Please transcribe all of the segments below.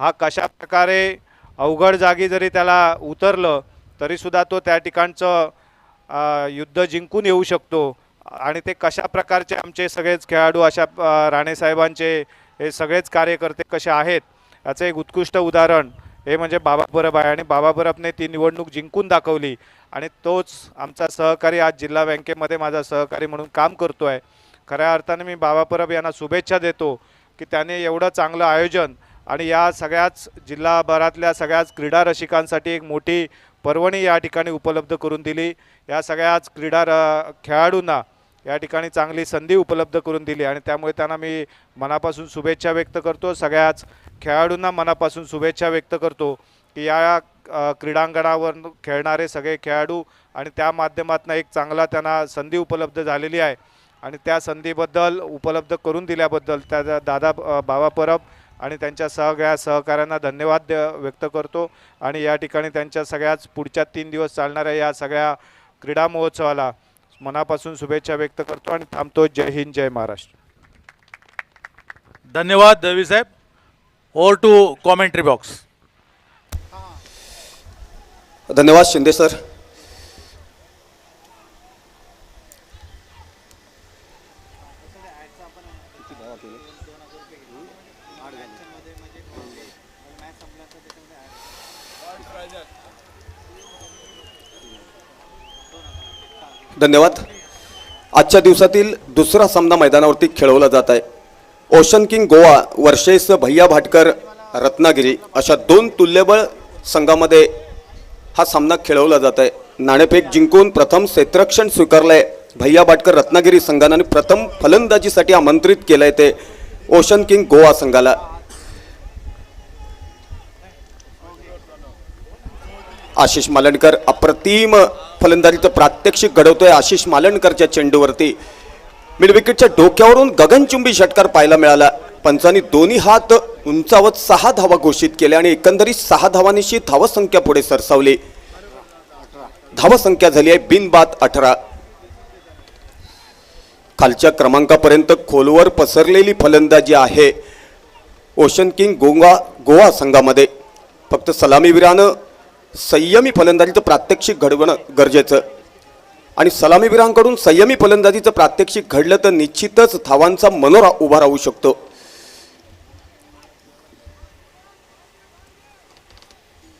हा कशा प्रकारे अवघड जागी जरी त्याला उतरलं तरीसुद्धा तो त्या ठिकाणचं युद्ध जिंकून येऊ शकतो आणि ते कशा प्रकारचे आमचे सगळेच खेळाडू अशा राणेसाहेबांचे हे सगळेच कार्यकर्ते कसे आहेत याचं एक उत्कृष्ट उदाहरण हे म्हणजे बाबा परब आहे आणि बाबा परबने ती निवडणूक जिंकून दाखवली आणि तोच आमचा सहकारी आज जिल्हा बँकेमध्ये माझा सहकारी म्हणून काम करतो आहे. खऱ्या अर्थाने मी बाबा परब यांना शुभेच्छा देतो की त्याने एवढं चांगलं आयोजन आणि या सगळ्याच जिल्हाभरातल्या सगळ्याच क्रीडा रसिकांसाठी एक मोठी पर्वणी या ठिकाणी उपलब्ध करून दिली. या सगळ्याच खेळाडूंना या ठिकाणी चांगली संधी उपलब्ध करून दिली आणि त्यामुळे त्यांना मी मनापासून शुभेच्छा व्यक्त करतो. सगळ्याच खेळाडूंना मनापासून शुभेच्छा व्यक्त करतो की या क्रीडांगणावर खेळणारे सगळे खेळाडू आणि त्या माध्यमातून एक चांगला त्यांना संधी उपलब्ध झालेली आहे आणि त्या संधीबद्दल उपलब्ध करून दिल्याबद्दल त्या दादा बाबा परब आणि त्यांच्या सगळ्या सहकाऱ्यांना धन्यवाद व्यक्त करतो आणि या ठिकाणी त्यांच्या सगळ्याच पुढच्या 3 दिवस चालणाऱ्या या सगळ्या क्रीडा महोत्सवाला मनापासून शुभेच्छा व्यक्त करतो आणि थांबतो. जय हिंद, जय महाराष्ट्र. धन्यवाद दळवी साहेब. Over to commentary box. धन्यवाद शिंदे सर. धन्यवाद. आजच्या दिवसातील दुसरा सामना मैदानावरती खेळवला जात आहे. ओशन किंग गोवा वर्सेस भैया भाटकर रत्नागिरी अशा 2 तुल्यबळ संघामध्ये हा सामना खेळवला जात आहे. नाणेफेक जिंकून प्रथम क्षेत्ररक्षण स्वीकारलंय भैया भाटकर रत्नागिरी संघाने आणि प्रथम फलंदाजीसाठी आमंत्रित केलंय ते ओशन किंग गोवा संघाला. आशिष मालणकर अप्रतिम फलंदाजीचं प्रात्यक्षिक घडवतोय. आशिष मालणकरच्या चेंडूवरती मिड विकेटच्या डोक्यावरून गगनचुंबी षटकार पाहायला मिळाला. पंचांनी दोन्ही हात उंचावत 6 धावा घोषित केल्या आणि एकंदरीत 6 धावांची धावसंख्या पुढे सरसावली. धावसंख्या झाली आहे बिनबाद 18. खालच्या क्रमांकापर्यंत खोलवर पसरलेली फलंदाजी आहे ओशन किंग गोवा संघामध्ये. फक्त सलामीवीरानं संयमी फलंदाजीचं प्रात्यक्षिक घडवणं गरजेचं आणि सलामीवीरांकडून संयमी फलंदाजीचं प्रात्यक्षिक घडलं तर निश्चितच धावांचा मनोरा उभा राहू शकतो.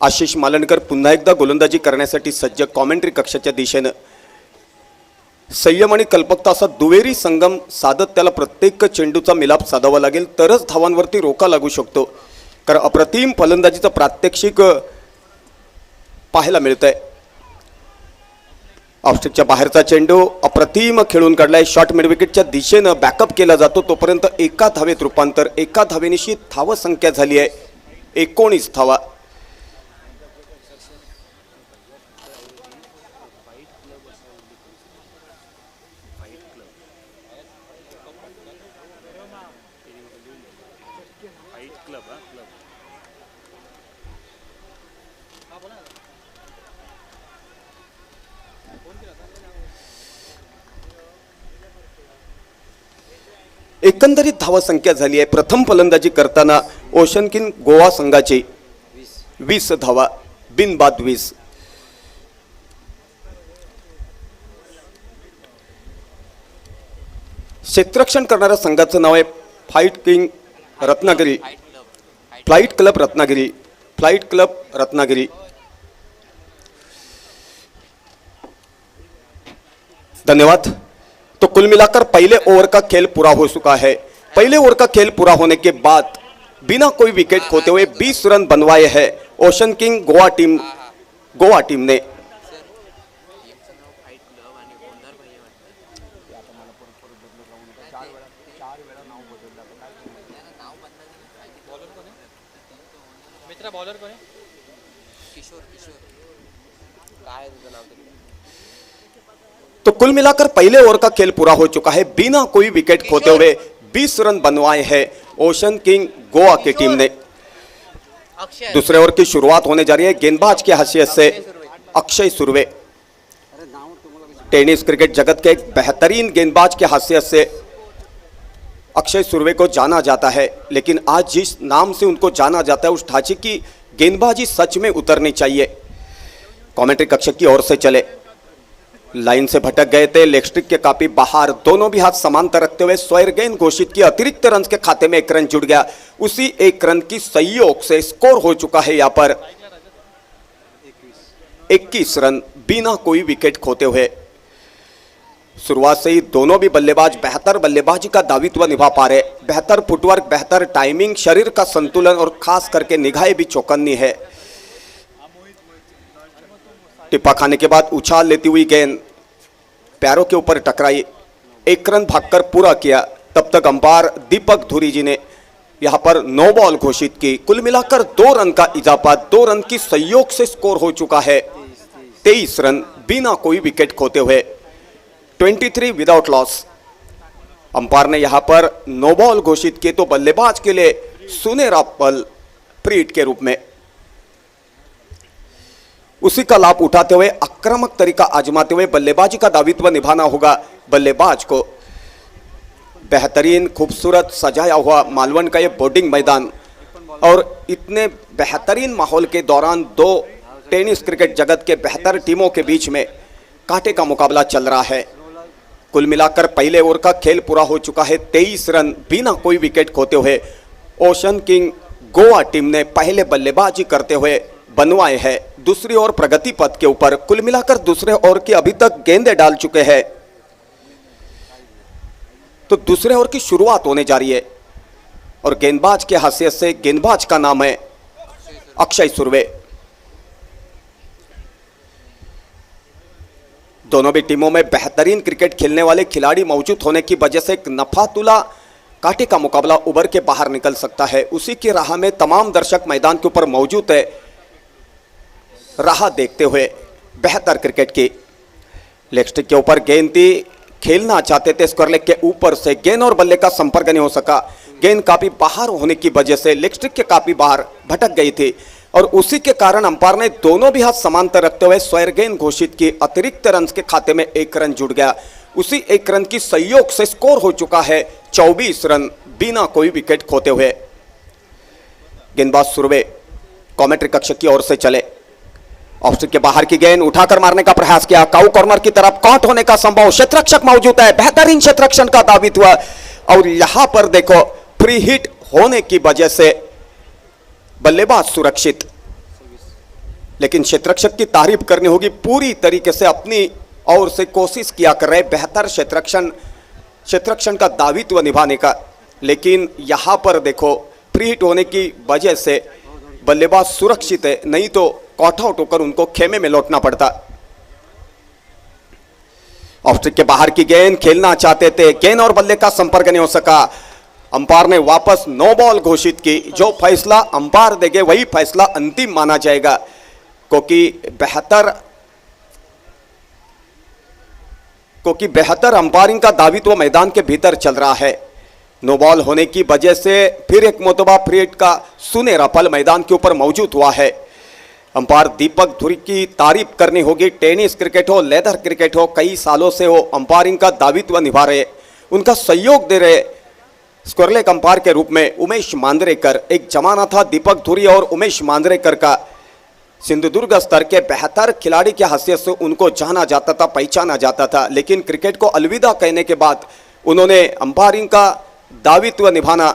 आशिष मालणकर पुन्हा एकदा गोलंदाजी करण्यासाठी सज्ज. कॉमेंट्री कक्षाच्या दिशेनं संयम आणि कल्पकता असा दुहेरी संगम साधत त्याला प्रत्येक चेंडूचा मिलाप साधावा लागेल तरच धावांवरती रोखा लागू शकतो. कारण अप्रतिम फलंदाजीचं प्रात्यक्षिक पाहायला मिळतंय. ऑफस्टिकच्या बाहेरचा चेंडू अप्रतिम खेळून काढलाय. शॉर्ट मिड विकेटच्या दिशेनं बॅकअप केला जातो तोपर्यंत 1 धावेत रूपांतर. 1 धावेनिशी धावसंख्या झाली आहे 19 धावा. एकंदरीत धावसंख्या झाली आहे प्रथम फलंदाजी करताना ओशन किंग गोवा संघाची 20 धावा बिनबाद 20. क्षेत्ररक्षण करणाऱ्या संघाचं नाव आहे फ्लाइट क्लब रत्नागिरी. धन्यवाद. तो कुल मिलाकर पहले ओवर का खेल पूरा हो चुका है. पहले ओवर का खेल पूरा होने के बाद बिना कोई विकेट खोते हुए 20 रन बनवाए हैं ओशन किंग गोवा टीम ने. तो कुल मिलाकर पहले ओवर का खेल पूरा हो चुका है. बिना कोई विकेट खोते हुए 20 रन बनवाए हैं ओशन किंग गोवा की टीम ने. दूसरे ओवर की शुरुआत होने जा रही है. गेंदबाज की हैसियत से अक्षय सुर्वे, टेनिस क्रिकेट जगत के एक बेहतरीन गेंदबाज की हैसियत से अक्षय सुर्वे को जाना जाता है, लेकिन आज जिस नाम से उनको जाना जाता है उस ढांचे की गेंदबाजी सच में उतरनी चाहिए। कमेंट्री कक्ष की ओर से चले, लाइन से भटक गए थे, लेग स्ट्रिक के काफी बाहर, दोनों भी हाथ समांतर रखते हुए स्क्वायर गेंद घोषित की। अतिरिक्त रन के खाते में 1 रन जुड़ गया। उसी 1 रन की संयोग से स्कोर हो चुका है यहां पर 21 रन बिना कोई विकेट खोते हुए। शुरुआत से ही दोनों भी बल्लेबाज बेहतर बल्लेबाजी का दायित्व निभा पा रहे। बेहतर फुटवर्क, बेहतर टाइमिंग, शरीर का संतुलन और खास करके निगाहें भी चौकन्नी है। टिप्पा खाने के बाद उछाल लेती हुई गेंद पैरों के ऊपर टकराई, 1 रन भागकर पूरा किया। तब तक अंपायर दीपक धुरी जी ने यहां पर नो बॉल घोषित की। कुल मिलाकर 2 रन का इजाफा, 2 रन की संयोग से स्कोर हो चुका है 23 रन बिना कोई विकेट खोते हुए, 23 विदाउट लॉस। अंपायर ने यहां पर नो बॉल घोषित किए तो बल्लेबाज के लिए सुनहरा पल प्री हिट के रूप में। उसी का लाभ उठाते हुए आक्रामक तरीका आजमाते हुए बल्लेबाजी का दायित्व निभाना होगा बल्लेबाज को। बेहतरीन खूबसूरत सजाया हुआ मालवण का ये बोर्डिंग मैदान और इतने बेहतरीन माहौल के दौरान 2 टेनिस क्रिकेट जगत के बेहतर टीमों के बीच में कांटे का मुकाबला चल रहा है। कुल मिलाकर पहले ओवर का खेल पूरा हो चुका है 23 रन बिना कोई विकेट खोते हुए। ओशन किंग गोवा टीम ने पहले बल्लेबाजी करते हुए बनवाए हैं दूसरी ओर प्रगति पथ के ऊपर। कुल मिलाकर दूसरे ओवर की अभी तक गेंदें डाल चुके हैं, तो दूसरे ओवर की शुरुआत होने जा रही है और गेंदबाज के हैसियत से गेंदबाज का नाम है अक्षय सुर्वे। दोनों भी टीमों में बेहतरीन क्रिकेट खेलने वाले खिलाड़ी मौजूद होने की वजह से एक नफातुला कांटे का मुकाबला उभर के बाहर निकल सकता है। उसी की राह में तमाम दर्शक मैदान के ऊपर मौजूद है, राह देखते हुए बेहतर क्रिकेट की। लेग स्टिक के ऊपर गेंद थी, खेलना चाहते थे स्क्वायर लेग के ऊपर से, गेंद और बल्ले का संपर्क नहीं हो सका। गेंद काफी बाहर होने की वजह से लेग स्टिक के काफी बाहर भटक गई थी और उसी के कारण अंपायर ने दोनों भी हाथ समांतर रखते हुए स्क्वायर गेंद घोषित की। अतिरिक्त रन के खाते में 1 रन जुड़ गया। उसी 1 रन की संयोग से स्कोर हो चुका है 24 रन बिना कोई विकेट खोते हुए। गेंदबाज सुर्वे कमेंट्री कक्ष की ओर से चले, ऑफ स्टिक के बाहर की गेंद उठाकर मारने का प्रयास किया। काउ कॉर्नर की तरफ काउंट होने का संभव, क्षेत्ररक्षक मौजूद है, बेहतरीन क्षेत्ररक्षण का दायित्व और यहां पर देखो फ्री हिट होने की वजह से बल्लेबाज सुरक्षित। लेकिन क्षेत्ररक्षक की तारीफ करनी होगी, पूरी तरीके से अपनी ओर से कोशिश किया कर रहे बेहतर क्षेत्ररक्षण का दायित्व निभाने का। लेकिन यहां पर देखो फ्री हिट होने की वजह से बल्लेबाज सुरक्षित है, नहीं तो कॉट आउट होकर उनको खेमे में लौटना पड़ता। ऑफ स्टिक के बाहर की गेंद खेलना चाहते थे, गेंद और बल्ले का संपर्क नहीं हो सका। अंपायर ने वापस नो बॉल घोषित की। जो फैसला अंपायर देंगे वही फैसला अंतिम माना जाएगा, क्योंकि बेहतर अंपायरिंग का दायित्व मैदान के भीतर चल रहा है। नो बॉल होने की वजह से फिर एक मोतबा फ्री हिट का सुनहरा पल मैदान के ऊपर मौजूद हुआ है। अंपायर दीपक धुरी की तारीफ करनी होगी। टेनिस क्रिकेट हो, लेदर क्रिकेट हो, कई सालों से वो अंपायरिंग का दायित्व निभा रहे, उनका सहयोग दे रहे स्क्वायर लेग अंपायर के रूप में उमेश मांजरेकर। एक जमाना था दीपक धुरी और उमेश मांजरेकर का, सिंधुदुर्ग स्तर के बेहतर खिलाड़ी की हैसियत से उनको जाना जाता था, पहचाना जाता था। लेकिन क्रिकेट को अलविदा कहने के बाद उन्होंने अंपायरिंग का दायित्व निभाना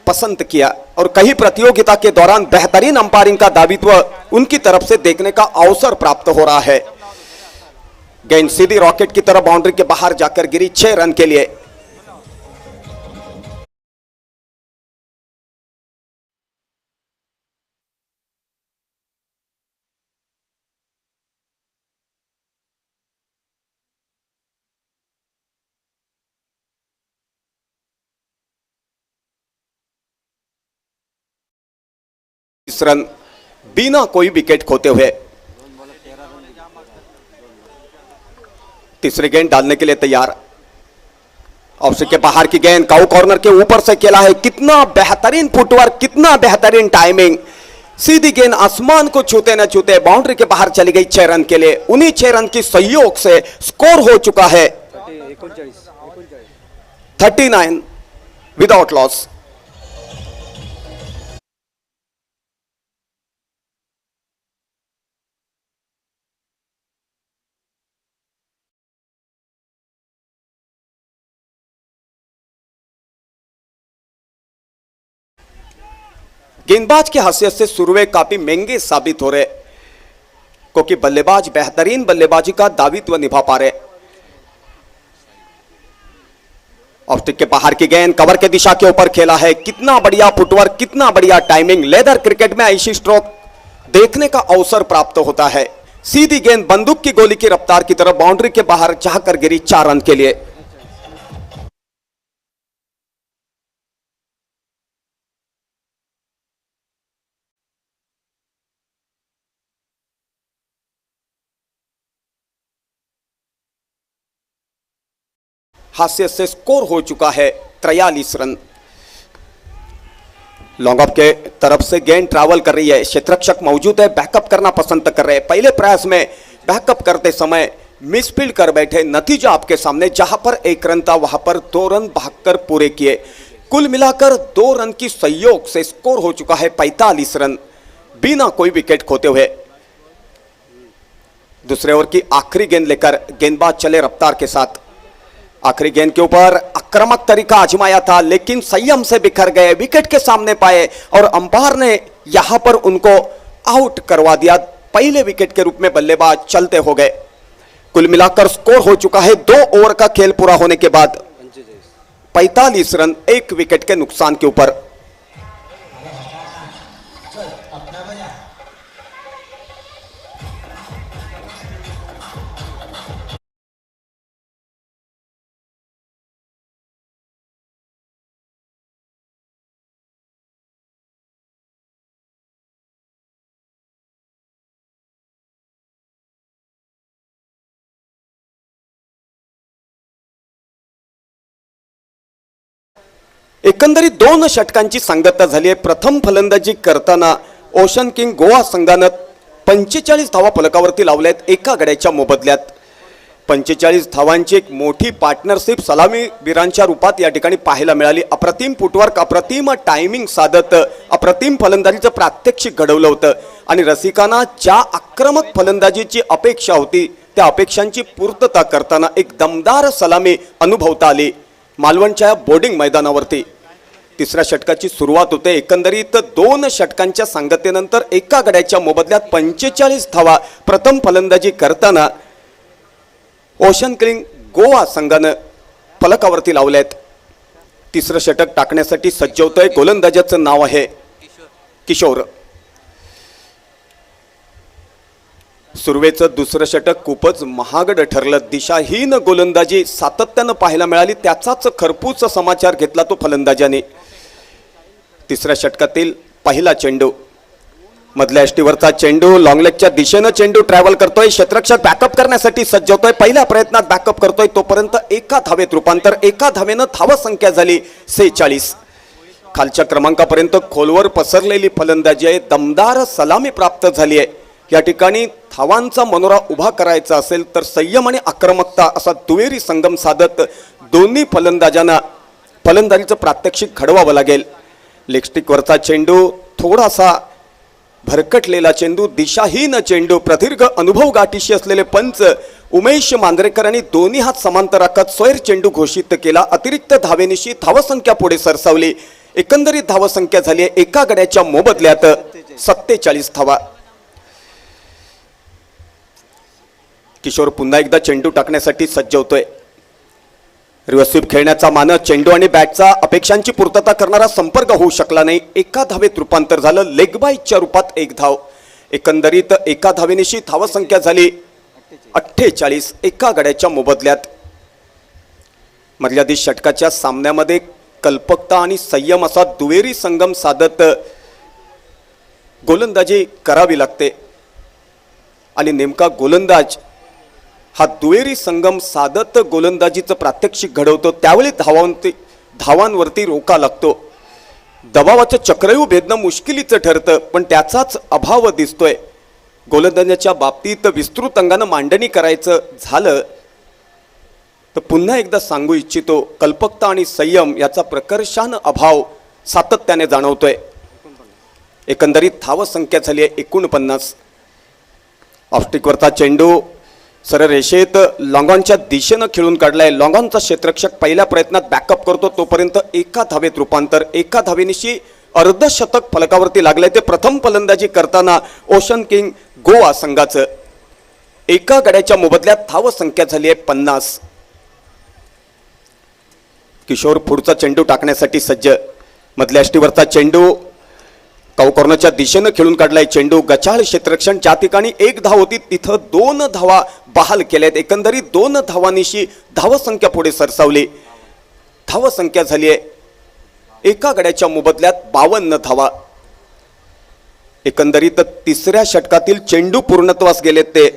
पसंद किया और कई प्रतियोगिता के दौरान बेहतरीन अंपायरिंग का दायित्व उनकी तरफ से देखने का अवसर प्राप्त हो रहा है। गेंद सीधी रॉकेट की तरफ बाउंड्री के बाहर जाकर गिरी 6 रन के लिए। रन बिना कोई विकेट खोते हुए। तीसरी गेंद डालने के लिए तैयार। ऑफ स्टिक के बाहर की गेंद काउ कॉर्नर के ऊपर से खेला है। कितना बेहतरीन फुटवर्क, कितना बेहतरीन टाइमिंग। सीधी गेंद आसमान को छूते न छूते बाउंड्री के बाहर चली गई 6 रन के लिए। उन्हीं 6 रन की सहयोग से स्कोर हो चुका है 39 without loss. गेंदबाज की हैसियत से सुरवे काफी महंगे साबित हो रहे, क्योंकि बल्लेबाज बेहतरीन बल्लेबाजी का दायित्व निभा पा रहे। ऑफ स्टिक के बाहर की गेंद कवर के दिशा के ऊपर खेला है। कितना बढ़िया फुटवर्क, कितना बढ़िया टाइमिंग। लेदर क्रिकेट में ऐसी स्ट्रोक देखने का अवसर प्राप्त होता है। सीधी गेंद बंदूक की गोली की रफ्तार की तरफ बाउंड्री के बाहर जाकर गिरी 4 रन के लिए। हास्य से स्कोर हो चुका है 43 रन। लॉन्ग ऑफ के तरफ से गेंद ट्रैवल कर रही है। क्षेत्ररक्षक मौजूद है, बैकअप करना पसंद कर रहे हैं। पहले प्रयास में बैकअप करते समय मिसफील्ड कर बैठे। नतीजा आपके सामने, जहां पर 1 रन था वहां पर 2 रन भागकर पूरे किए। कुल मिलाकर 2 रन की सहयोग से स्कोर हो चुका है 45 रन बिना कोई विकेट खोते हुए। दूसरे ओवर की आखिरी गेंद लेकर गेंदबाज चले रफ्तार के साथ। आखिरी गेंद के ऊपर आक्रामक तरीका आजमाया था, लेकिन संयम से बिखर गए, विकेट के सामने पाए और अंपायर ने यहां पर उनको आउट करवा दिया। पहले विकेट के रूप में बल्लेबाज चलते हो गए। कुल मिलाकर स्कोर हो चुका है 2 ओवर का खेल पूरा होने के बाद 45 रन 1 विकेट के नुकसान के ऊपर। एकंदरीत 2 षटकांची सांगता झाली आहे। प्रथम फलंदाजी करताना ओशन किंग गोवा संघानं 45 धावा फलकावरती लावल्यात एका गड्याच्या मोबदल्यात। 45 धावांची एक मोठी पार्टनरशिप सलामीवीरांच्या रूपात या ठिकाणी पाहायला मिळाली। अप्रतिम फुटवर्क, अप्रतिम टायमिंग साधत अप्रतिम फलंदाजीचं प्रात्यक्षिक घडवलं होतं आणि रसिकांना ज्या आक्रमक फलंदाजीची अपेक्षा होती त्या अपेक्षांची पूर्तता करताना एक दमदार सलामी अनुभवता आली मालवणच्या बोर्डिंग मैदानावरती। तिसऱ्या षटकाची सुरुवात होते। एकंदरीत 2 षटकांच्या सांगतेनंतर एका गड्याच्या मोबदल्यात 45 धावा प्रथम फलंदाजी करताना ओशन किंग गोवा संघानं फलकावरती लावल्यात। तिसरं षटक टाकण्यासाठी सज्ज होतोय। गोलंदाजाचं नाव आहे किशोर। सुरुवेचं दुसरं षटक खूपच महागड ठरलं। दिशाहीन गोलंदाजी सातत्यानं पाहायला मिळाली, त्याचाच खरपूस समाचार घेतला तो फलंदाजाने। तिसऱ्या षटकातील पहिला चेंडू, मधल्या यष्टीवरचा चेंडू, लॉंगलेगच्या दिशेनं चेंडू ट्रॅव्हल करतोय। क्षेत्ररक्षक बॅकअप करण्यासाठी सज्ज होतोय। पहिल्या प्रयत्नात बॅकअप करतोय तोपर्यंत एका धावेत रूपांतर। एका धावेनं धावसंख्या झाली 46। खालच्या क्रमांकापर्यंत खोलवर पसरलेली फलंदाजी आहे। दमदार सलामी प्राप्त झाली आहे। या ठिकाणी धावांचा मनोरा उभा करायचा असेल तर संयम आणि आक्रमकता असा दुहेरी संगम साधत दोन्ही फलंदाजांना फलंदाजीचं प्रात्यक्षिक घडवावं लागेल। लेगस्टिकवरचा चेंडू, थोडासा भरकटलेला चेंडू, दिशाहीन चेंडू। प्रदीर्घ अनुभव गाठीशी असलेले पंच उमेश मांजरेकर यांनी दोन्ही हात समांतर राखत स्वैर चेंडू घोषित केला। अतिरिक्त धावेनिशी धावसंख्या पुढे सरसावली। एकंदरीत धावसंख्या झाली आहे एका गड्याच्या मोबदल्यात 47 धावा। किशोर पुन्हा एकदा चेंडू टाकण्यासाठी सज्ज होतोय। रिव्हर्स स्वीप खेळण्याचा मानस, चेंडू आणि बॅटचा अपेक्षांची पूर्तता करणारा संपर्क होऊ शकला नाही। एका धावेत रूपांतर झालं। लेग बाईच्या रूपात 1 धाव। एकंदरीत एका धावेनिशी धावसंख्या झाली 48 एका गड्याच्या मोबदल्यात। मधल्या षटकाच्या सामन्यामध्ये कल्पकता आणि संयम असा दुहेरी संगम साधत गोलंदाजी करावी लागते आणि नेमका गोलंदाज हा दुहेरी संगम साधत गोलंदाजीचं प्रात्यक्षिक घडवतो। त्यावेळी धावांवरती रोका लागतो। दबावाचं चक्रव्यूह भेदणं मुश्किलीचं ठरतं, पण त्याचाच अभाव दिसतोय। गोलंदाजाच्या बाबतीत विस्तृत अंगानं मांडणी करायचं झालं तर पुन्हा एकदा सांगू इच्छितो, कल्पकता आणि संयम याचा प्रकर्षानं अभाव सातत्याने जाणवतोय. एकंदरीत धावसंख्या झाली आहे 49. ऑफस्टिकवरचा चेंडू सरळ रेषेत लॉंगॉनच्या दिशेनं खेळून काढलाय. लॉंगॉनचा क्षेत्ररक्षक पहिल्या प्रयत्नात बॅकअप करतो, तोपर्यंत एका धावेत रूपांतर. एका धावेनिशी अर्धशतक फलकावरती लागलंय. ते प्रथम फलंदाजी करताना ओशन किंग गोवा संघाचं. एका गड्याच्या मोबदल्यात धावसंख्या झाली आहे 50. किशोर पुढचा चेंडू टाकण्यासाठी सज्ज. मधल्या अष्टीवरचा चेंडू कॉर्नरच्या दिशेनं खेळून काढलाय. चेंडू गचाळ क्षेत्ररक्षण, ज्या ठिकाणी 1 धाव होती तिथं 2 धावा बहाल केल्यात. एकंदरीत 2 धावांनिशी धावसंख्या पुढे सरसावली. धावसंख्या झाली आहे एका गड्याच्या मोबदल्यात 52 धावा. एकंदरीत तिसऱ्या षटकातील चेंडू पूर्णत्वास गेलेत. ते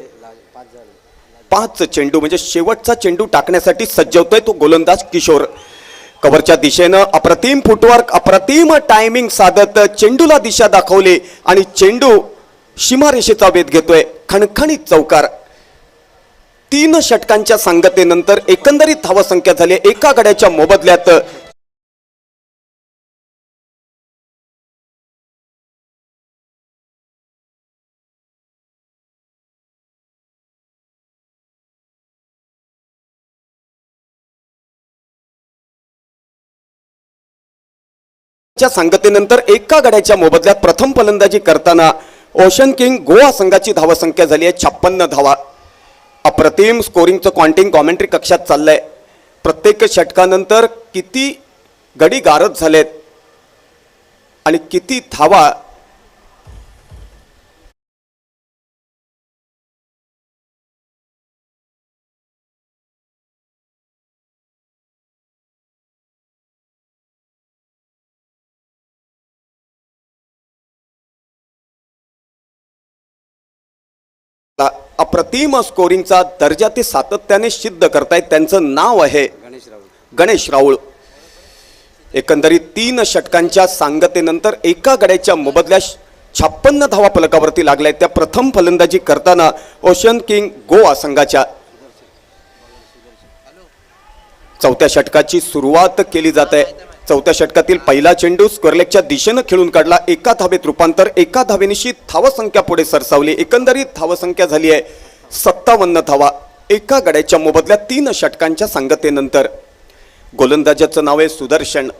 5 चेंडू म्हणजे शेवटचा चेंडू टाकण्यासाठी सज्ज होतोय तो गोलंदाज किशोर. कव्हरच्या दिशेनं अप्रतिम फुटवर्क, अप्रतिम टायमिंग साधत चेंडूला दिशा दाखवली आणि चेंडू सीमारेषेचा वेध घेतोय. खणखणीत चौकार. 3 षटकांच्या सांगतेनंतर एकंदरीत धावसंख्या झाली एका गड्याच्या मोबदल्यात सांगतेनंतर एका गड्याच्या मोबदल्यात प्रथम फलंदाजी करताना ओशन किंग गोवा संघाची धावसंख्या झाली आहे 56 धावा. अप्रतिम स्कोरिंगचं काउंटिंग कॉमेंट्री कक्षात चाललंय. प्रत्येक षटकानंतर किती गडी गारद झालेत आणि किती धावा अप्रतिम स्कोरिंगचा दर्जा ते सातत्याने सिद्ध करतायत. त्यांचं नाव आहे गणेश राऊळ. एकंदरीत 3 षटकांच्या सांगतेनंतर एका गड्याच्या मोबदल्यात 56 धावा फलकावरती लागल्या. त्या प्रथम फलंदाजी करताना ओशन किंग गोवा संघाच्या. चौथ्या षटकाची सुरुवात केली जात आहे. चौथ्या षटकातील पहिला चेंडू स्क्वेअरलेगच्या दिशेनं खेळून काढला. एका धावेत रूपांतर. एका धावेनिशी धावसंख्या पुढे सरसावली. एकंदरीत धावसंख्या झाली आहे 57 धावा एका गड्याच्या मोबदल्यात 3 षटकांच्या सांगतेनंतर. गोलंदाजाचं नाव आहे सुदर्शन.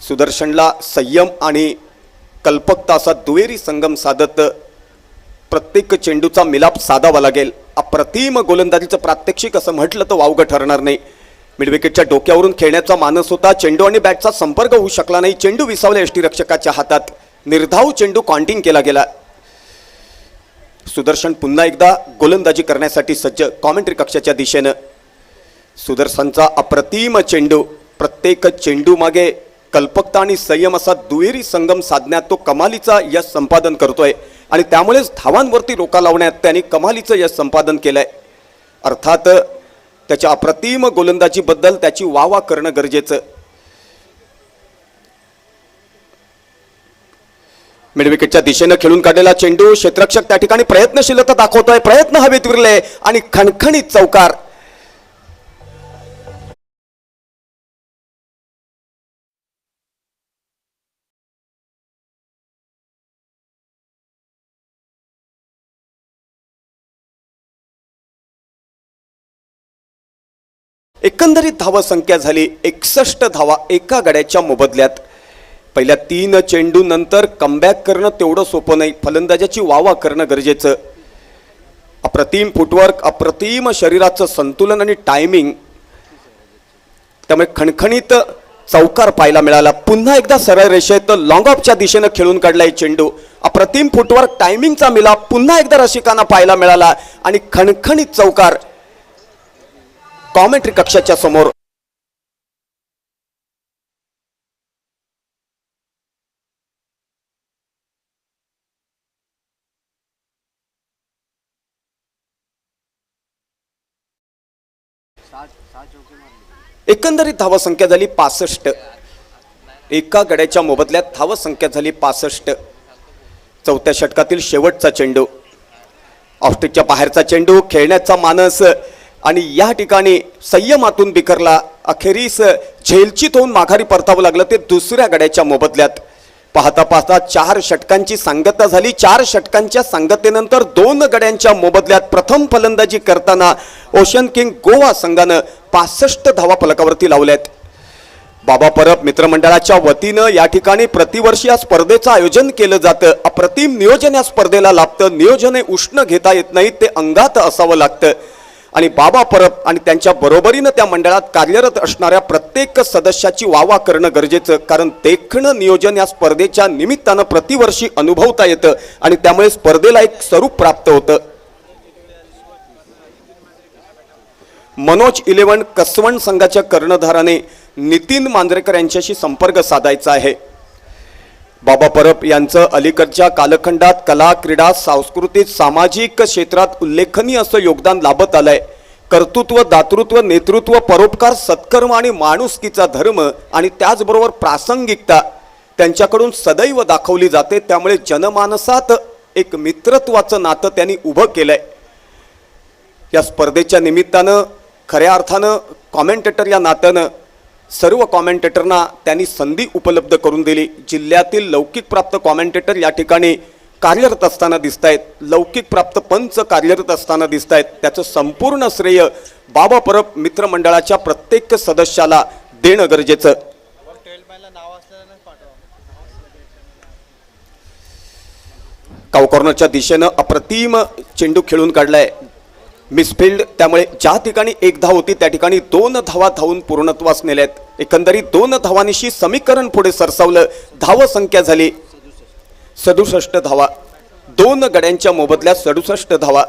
सुदर्शनला संयम आणि कल्पकता असा दुहेरी संगम साधत प्रत्येक चेंडूचा मिलाप साधावा लागेल. अप्रतिम गोलंदाजीचं प्रात्यक्षिक असं म्हटलं तर वावगं ठरणार नाही. मिडविकेटच्या डोक्यावरून खेळण्याचा मानस होता. चेंडू आणि बॅटचा संपर्क होऊ शकला नाही. चेंडू विसावला यष्टीरक्षकाच्या हातात. निर्धाव चेंडू काउंटिंग केला गेला. सुदर्शन पुन्हा एकदा गोलंदाजी करण्यासाठी सज्ज. कॉमेंट्री कक्षाच्या दिशेनं सुदर्शनचा अप्रतिम चेंडू. प्रत्येक चेंडू मागे कल्पकता आणि संयम असा दुहेरी संगम साधण्यात तो कमालीचा यश संपादन करतोय आणि त्यामुळेच धावांवरती रोखा लावण्यात त्यांनी कमालीचं यश संपादन केलंय. अर्थात त्याच्या अप्रतिम गोलंदाजीबद्दल त्याची वाह करणं गरजेचं. मिडविकेटच्या दिशेनं खेळून काढलेला चेंडू. क्षेत्ररक्षक त्या ठिकाणी प्रयत्नशीलता दाखवतोय. प्रयत्न हवेत विरले आणि खणखणीत चौकार. एकंदरीत धावसंख्या झाली 61 धावा एका गड्याच्या मोबदल्यात. पहिल्या 3 चेंडू नंतर कमबॅक करणं तेवढं सोपं नाही. फलंदाजाची वाह करणं गरजेचं. अप्रतिम फुटवर्क, अप्रतिम शरीराचं संतुलन आणि टायमिंग, त्यामुळे खणखणीत चौकार पाहायला मिळाला. पुन्हा एकदा सरळ रेषेत लॉंग ऑफच्या दिशेनं खेळून काढलाय चेंडू. अप्रतिम फुटवर्क, टायमिंगचा मिलाप पुन्हा एकदा रसिकांना पाहायला मिळाला आणि खणखणीत चौकार. कॉमेंट्री कक्षाच्या समोर एकंदरीत धावसंख्या झाली 65. एका गड्याच्या मोबदल्यात धावसंख्या झाली 65. चौथ्या षटकातील शेवटचा चेंडू. ऑफस्टिकच्या बाहेरचा चेंडू. खेळण्याचा मानस आणि या ठिकाणी संयमातून बिखरला. अखेरीस झेलचीत होऊन माघारी परतावं लागलं ते दुसऱ्या गड्याच्या मोबदल्यात. पाहता पाहता 4 षटकांची सांगता झाली. 4 षटकांच्या सांगतेनंतर 2 गड्यांच्या मोबदल्यात प्रथम फलंदाजी करताना ओशन किंग गोवा संघानं 65 धावा फलकावरती लावल्यात. बाबा परब मित्रमंडळाच्या वतीनं या ठिकाणी प्रतिवर्षी या स्पर्धेचं आयोजन केलं जातं. अप्रतिम नियोजन या स्पर्धेला लाभतं. नियोजन हे उष्ण घेता येत नाही, ते अंगात असावं लागतं. आणि बाबा परब आणि त्यांच्या बरोबरीनं त्या मंडळात कार्यरत असणाऱ्या प्रत्येक सदस्याची वावा करणं गरजेचं, कारण देखणं नियोजन या स्पर्धेच्या निमित्तानं प्रतिवर्षी अनुभवता येतं आणि त्यामुळे स्पर्धेला एक स्वरूप प्राप्त होतं. मनोज 11 कसवण संघाच्या कर्णधाराने नितीन मांजरेकर यांच्याशी संपर्क साधायचा आहे. बाबा परब यांचं अलीकडच्या कालखंडात कला, क्रीडा, सांस्कृतिक, सामाजिक क्षेत्रात उल्लेखनीय असं योगदान लाभत आलंय. कर्तृत्व, दातृत्व, नेतृत्व, परोपकार, सत्कर्म आणि माणुसकीचा धर्म आणि त्याचबरोबर प्रासंगिकता त्यांच्याकडून सदैव दाखवली जाते. त्यामुळे जनमानसात एक मित्रत्वाचं नातं त्यांनी उभं केलंय. या स्पर्धेच्या निमित्तानं खऱ्या अर्थानं कॉमेंटेटर या नात्यानं सर्व कॉमेंटेटरना त्यांनी संधी उपलब्ध करून दिली. जिल्ह्यातील लौकिक प्राप्त कॉमेंटेटर या ठिकाणी कार्यरत असताना दिसत आहेत. लौकिक प्राप्त पंच कार्यरत असताना दिसत आहेत. त्याचं संपूर्ण श्रेय बाबा परब मित्रमंडळाच्या प्रत्येक सदस्याला देणं गरजेचं. काऊ कॉर्नरच्या दिशेनं अप्रतिम चेंडू खेळून काढलाय. मिसफिल्ड, त्यामुळे ज्या ठिकाणी 1 धाव होती त्या ठिकाणी 2 धावा धावून पूर्णत्वास नेल्यात. एकंदरीत 2 धावांनिशी समीकरण पुढे सरसावलं. धाव संख्या झाली 67 धावा. 2 गड्यांच्या मोबदल्यात 67 धावा.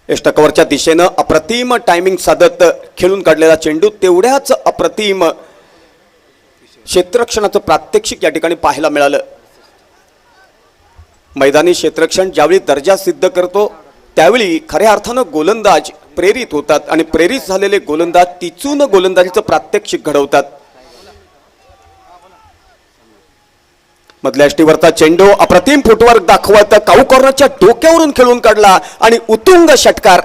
एष्टकवरच्या दिशेनं अप्रतिम टायमिंग साधत खेळून काढलेला चेंडू, तेवढ्याच अप्रतिम क्षेत्ररक्षणाचं प्रात्यक्षिक या ठिकाणी पाहायला मिळालं. मैदानी क्षेत्ररक्षण ज्यावेळी दर्जा सिद्ध करतो त्यावेळी खऱ्या अर्थानं गोलंदाज प्रेरित होतात आणि प्रेरित झालेले गोलंदाज तिचून गोलंदाजीचं प्रात्यक्षिक घडवतात. मधल्या यष्टीवरचा चेंडू अप्रतिम फुटवर्क दाखवत काऊ कॉर्नरच्या डोक्यावरून खेळून काढला आणि उत्तुंग षटकार.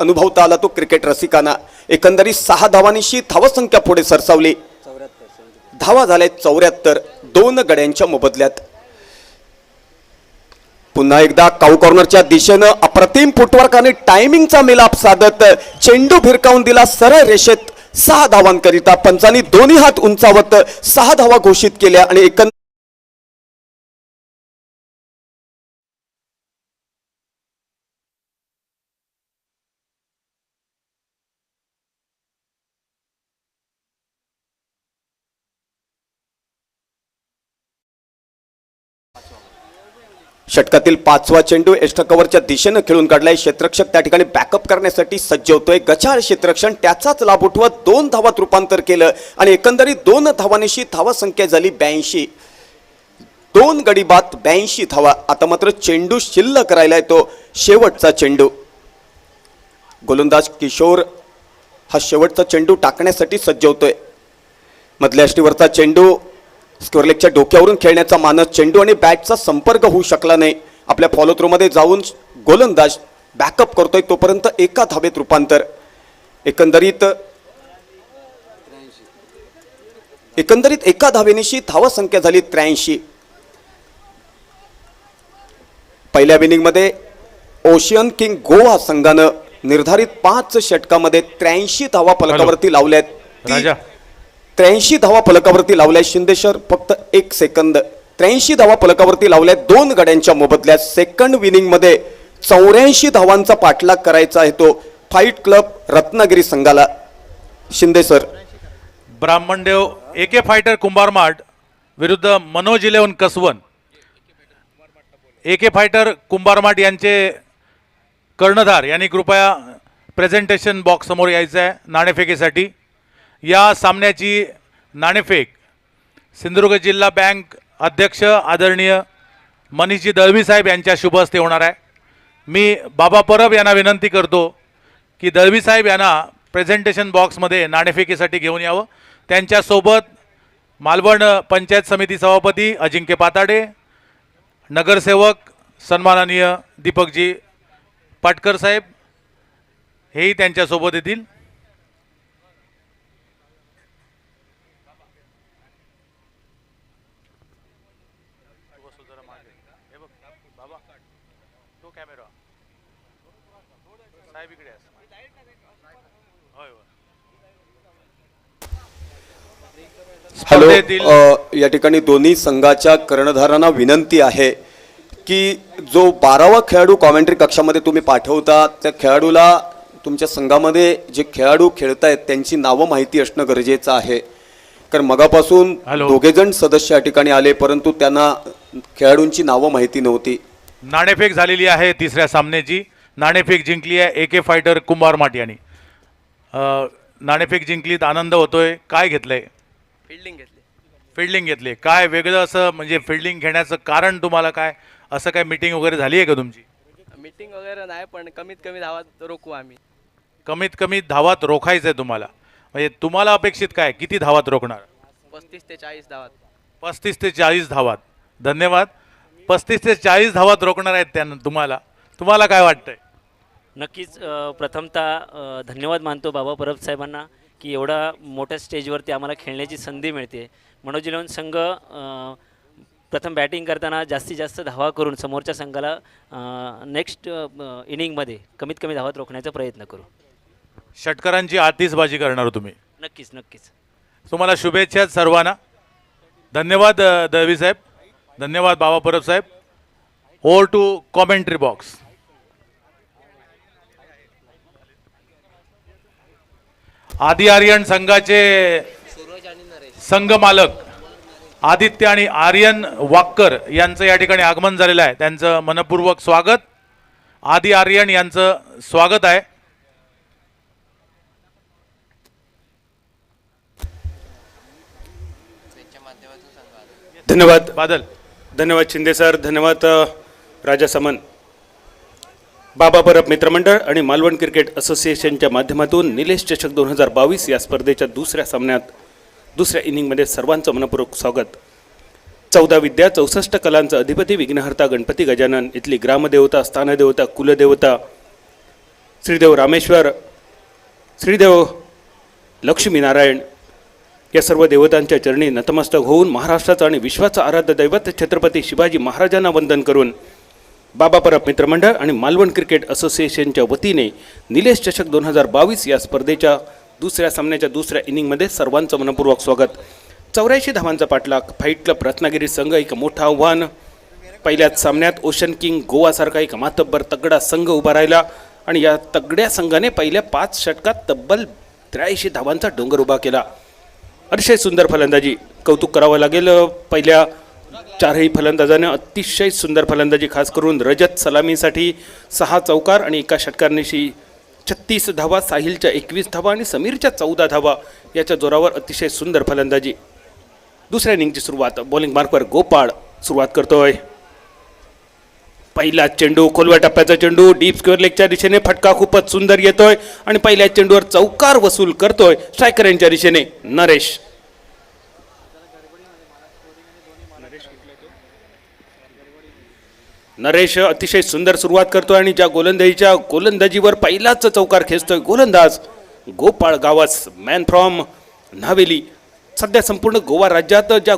अनुभवता आला तो क्रिकेट रसिकांना. एकंदरीत 6 धावांनिशी धावसंख्या पुढे सरसावली. धावा झाल्या 74 2 गड्यांच्या मोबदल्यात. पुन्हा एकदा काऊ कॉर्नरच्या दिशेनं अप्रतिम फुटवर्क आणि टायमिंगचा मिलाप साधत चेंडू भिरकावून दिला सरळ रेषेत 6 धावांकरिता. पंचांनी दोन्ही हात उंचावत 6 धावा घोषित केल्या आणि एकंदर षटकातील 5वा चेंडू एष्टकवरच्या दिशेनं खेळून काढलाय. क्षेत्ररक्षक त्या ठिकाणी बॅकअप करण्यासाठी सज्ज होतोय. गचाळ क्षेत्ररक्षण त्याचाच लाभ उठवत 2 धावात रूपांतर केलं आणि एकंदरीत 2 धावांनिशी धावा संख्या झाली 82. 2 गडी बाद 82 धावा. आता मात्र चेंडू शिल्लक राहिलाय तो शेवटचा चेंडू. गोलंदाज किशोर हा शेवटचा चेंडू टाकण्यासाठी सज्ज होतोय. मधल्या यष्टीवरचा चेंडू स्क्वेअरलेगच्या डोक्यावरून खेळण्याचा मानस. चेंडू आणि बॅटचा संपर्क होऊ शकला नाही. आपल्या फॉलो थ्रो मध्ये जाऊन गोलंदाज बॅकअप करतोय तोपर्यंत 1 धावेत रूपांतर. एकंदरीत 1 धावेनिशी धावा संख्या झाली 83. पहिल्या इनिंग मध्ये ओशियन किंग गोवा संघानं निर्धारित 5 षटकामध्ये 83 धावा फलकावरती लावल्यात. 83 धावा फलकावरती लावल्या. शिंदे सर फक्त 1 सेकंद. 83 धावा फलकावरती लावल्या 2 गड्यांच्या मोबदल्यात. सेकंड विनिंग मध्ये 84 धावांचा पाठलाग करायचा आहे तो फाईट क्लब रत्नागिरी संघाला. शिंदे सर. ब्राह्मणदेव एके फायटर कुंभारमाड विरुद्ध मनोज 11 कसवन. एके फायटर कुंभारमाड यांचे कर्णधार यांनी कृपया प्रेझेंटेशन बॉक्स समोर यायचं आहे नाणेफेकीसाठी. या सामन्याची नाणेफेक सिंधुदुर्ग जिल्हा बँक अध्यक्ष आदरणीय मनीषजी दळवी साहेब यांच्या शुभ हस्ते होणार आहे. मी बाबा परब यांना विनंती करतो की दळवी साहेब यांना प्रेझेंटेशन बॉक्समध्ये नाणेफेकीसाठी घेऊन यावं. त्यांच्यासोबत मालवण पंचायत समिती सभापती अजिंक्य पाताडे, नगरसेवक सन्माननीय दीपकजी पाटकर साहेब हेही त्यांच्यासोबत येतील. हॅलो, स्पर्धेतील या ठिकाणी दोन्ही संघाच्या कर्णधारांना विनंती आहे की जो 12वा खेळाडू कॉमेंट्री कक्षामध्ये तुम्ही पाठवता त्या खेळाडूला तुमच्या संघामध्ये जे खेळाडू खेळतायत त्यांची नावं माहिती असणं गरजेचं आहे. कारण मगापासून हॅलो. दोघेजण सदस्य या ठिकाणी आले परंतु त्यांना खेळाडूंची नावं माहिती नव्हती. नाणेफेक झालेली आहे तिसऱ्या सामन्याची. नाणेफेक जिंकली आहे AK फायटर कुंभार माट यांनी. नाणेफेक जिंकलीत आनंद होतोय. काय घेतलंय? फिल्डिंग घेतली. काय वेगळं असं म्हणजे फिल्डिंग घेण्याचं कारण तुम्हाला काय? असं काय मीटिंग वगैरे झाली आहे का तुमची? मीटिंग वगैरे नाही, पण कमीत कमी धावात रोखू आम्ही. कमीत कमी धावात रोखायचं आहे तुम्हाला. म्हणजे तुम्हाला अपेक्षित काय किती धावात रोखणार? 35 ते 40 धावात. 35 ते 40 धावात. धन्यवाद. 35 ते 40 धावात रोखणार आहेत त्यांना. तुम्हाला काय वाटतंय? नक्कीच प्रथमतः धन्यवाद मानतो बाबा परब साहेबांना की एवढा मोठ्या स्टेजवरती आम्हाला खेळण्याची संधी मिळते. मनोज इलेव्हन संघ प्रथम बॅटिंग करताना जास्तीत जास्त धावा करून समोरच्या संघाला नेक्स्ट इनिंगमध्ये कमीत कमी धावात रोखण्याचा प्रयत्न करू. षटकरांची आतिषबाजी करणार तुम्ही. नक्कीच नक्कीच. तुम्हाला शुभेच्छा आहेत सर्वांना. धन्यवाद दळवी साहेब. धन्यवाद बाबा परब साहेब. Over to commentary box. Adi Aryan संघाचे संघ मालक आदित्य आणि आर्यन वाक्कर यांचं या ठिकाणी आगमन झालेलं आहे. त्यांचं मनपूर्वक स्वागत. आदी आर्यन यांचं स्वागत आहे. धन्यवाद बादल. धन्यवाद शिंदे सर. धन्यवाद राजा समन. बाबा परब मित्रमंडळ आणि मालवण क्रिकेट असोसिएशनच्या माध्यमातून निलेश चषक 2022 या स्पर्धेच्या दुसऱ्या सामन्यात दुसऱ्या इनिंगमध्ये सर्वांचं मनपूर्वक स्वागत. 14 विद्या 64 कलांचा अधिपती विघ्नहर्ता गणपती गजानन, इथली ग्रामदेवता, स्थानदेवता, कुलदेवता श्रीदेव रामेश्वर, श्रीदेव लक्ष्मीनारायण या सर्व देवतांच्या चरणी नतमस्तक होऊन महाराष्ट्राचं आणि विश्वाचं आराध्य दैवत छत्रपती शिवाजी महाराजांना वंदन करून बाबा परब मित्रमंडळ आणि मालवण क्रिकेट असोसिएशनच्या वतीने निलेश चषक 2022 या स्पर्धेच्या दुसऱ्या सामन्याच्या दुसऱ्या इनिंगमध्ये सर्वांचं मनपूर्वक स्वागत. 84 धावांचा पाठलाग. फाईट क्लब रत्नागिरी संघ एक मोठं आव्हान. पहिल्याच सामन्यात ओशन किंग गोवासारखा एक मातब्बर तगडा संघ उभा राहिला आणि या तगड्या संघाने पहिल्या 5 षटकात तब्बल 83 धावांचा डोंगर उभा केला. अतिशय सुंदर फलंदाजी. कौतुक करावं लागेल पहिल्या 4ही फलंदाजाने अतिशय सुंदर फलंदाजी. खास करून रजत सलामीसाठी 6 चौकार आणि एका षटकारांशी 36 धावा, साहिलच्या 21 धावा आणि समीरच्या 14 धावा याच्या जोरावर अतिशय सुंदर फलंदाजी. दुसऱ्या इनिंगची सुरुवात. बॉलिंग मार्कवर गोपाळ सुरुवात करतोय. पहिला चेंडू खोलव्या टप्प्याचा चेंडू डीप स्क्वेअर लेगच्या दिशेने. फटका खूपच सुंदर येतोय आणि पहिल्या चेंडूवर चौकार वसूल करतोय स्ट्रायकर यांच्या दिशेने नरेश. नरेश अतिशय सुंदर सुरुवात करतोय आणि ज्या गोलंदाजीवर पहिलाच चौकार खेचतोय गोलंदाज गोपाळ गावस, मॅन फ्रॉम न्हावेली. सध्या संपूर्ण गोवा राज्यात ज्या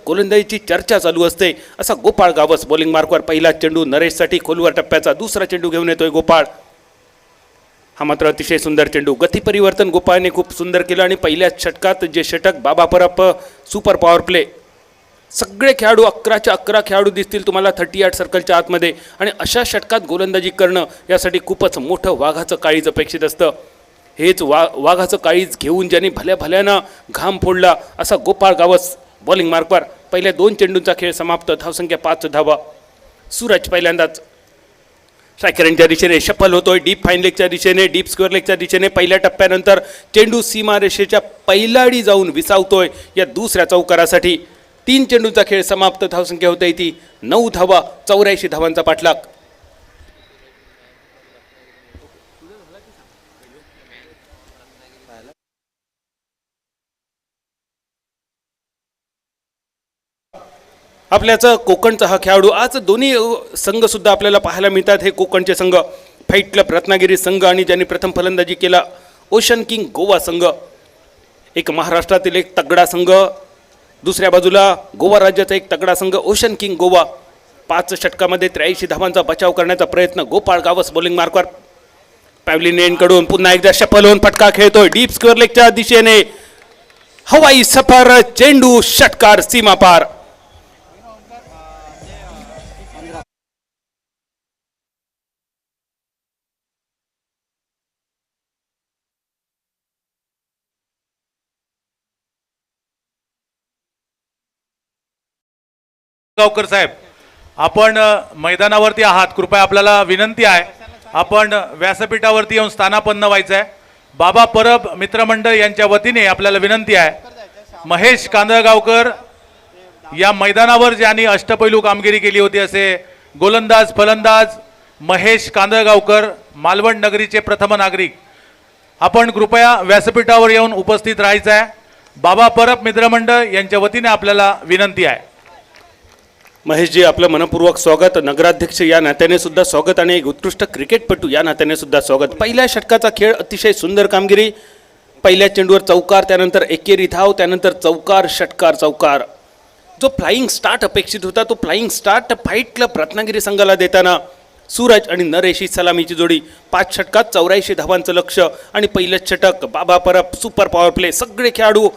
गोलंदाजीची चर्चा चालू असते असा गोपाळ गावस. बॉलिंग मार्कवर पहिला चेंडू नरेशसाठी खोलवर टप्प्याचा. दुसरा चेंडू घेऊन येतोय गोपाळ. हा मात्र अतिशय सुंदर चेंडू. गती परिवर्तन गोपाळने खूप सुंदर केलं आणि पहिल्याच षटकात जे षटक बाबा परब सुपर पॉवर प्ले. सगळे खेळाडू 11च्या 11 खेळाडू दिसतील तुम्हाला 38 सर्कलच्या आतमध्ये आणि अशा षटकात गोलंदाजी करणं यासाठी खूपच मोठं वाघाचं काळीज अपेक्षित असतं. हेच वाघाचं काळीज घेऊन ज्यांनी भल्यानं घाम फोडला असा गोपाळ गावस. बॉलिंग मार्कवर पहिल्या 2 चेंडूंचा खेळ समाप्त. धावसंख्या 5 धावा. सूरज पहिल्यांदाच स्ट्रायकरांच्या दिशेने शफल होतोय डीप फाईन लेगच्या दिशेने, डीप स्क्वेअर लेगच्या दिशेने. पहिल्या टप्प्यानंतर चेंडू सीमारेषेच्या पहिलाडी जाऊन विसावतोय या दुसऱ्या चौकारासाठी. 3 चेंडूंचा खेळ समाप्त. धावसंख्या होते ती 9 धावा, 84 धावांचा पाठलाग. आपल्याच कोकणचा हा खेळाडू. आज दोन्ही संघ सुद्धा आपल्याला पाहायला मिळतात. हे कोकणचे संघ फाईट क्लब रत्नागिरी संघ आणि ज्यांनी प्रथम फलंदाजी केला ओशन किंग गोवा संघ. एक महाराष्ट्रातील एक तगडा संघ, दुसऱ्या बाजूला गोवा राज्याचा एक तगडा संघ ओशन किंग गोवा. 5 षटकामध्ये 83 धावांचा बचाव करण्याचा प्रयत्न. गोपाळ गावस बॉलिंग मार्कवर. पॅव्हलिनेनकडून पुन्हा एकदा शफल होऊन फटका खेळतोय डीप स्क्वेअर लेगच्या दिशेने. हवाई सफर, चेंडू षटकार सीमापार. गावकर साहेब, आपण मैदानावरती आहात, कृपया आपल्याला विनंती आहे आपण व्यासपीठावरती येऊन स्थानापन्न व्हायचं आहे. बाबा परब मित्रमंडळ यांच्या वतीने आपल्याला विनंती आहे. महेश कांदळगावकर या मैदानावर ज्यांनी अष्टपैलू कामगिरी केली होती असे गोलंदाज फलंदाज महेश कांदळगावकर, मालवण नगरीचे प्रथम नागरिक, आपण कृपया व्यासपीठावर येऊन उपस्थित राहायचं आहे. बाबा परब मित्रमंडळ यांच्या वतीने आपल्याला विनंती आहे. महेशजी, आपलं मनपूर्वक स्वागत. नगराध्यक्ष या नात्याने सुद्धा स्वागत आणि एक उत्कृष्ट क्रिकेटपटू या नात्याने सुद्धा स्वागत. पहिल्या षटकाचा खेळ अतिशय सुंदर कामगिरी. पहिल्या चेंडूवर चौकार, त्यानंतर एकेरी धाव, त्यानंतर चौकार षटकार चौकार. जो फ्लाइंग स्टार्ट अपेक्षित होता तो flying start fight club Ratnagiri संघाला देताना सूरज आणि नरेशी सलामीची जोडी. 5 षटकात 84 धावांचं लक्ष आणि पहिलं षटक. बाबा परब सुपर पॉवर प्ले. सगळे खेळाडू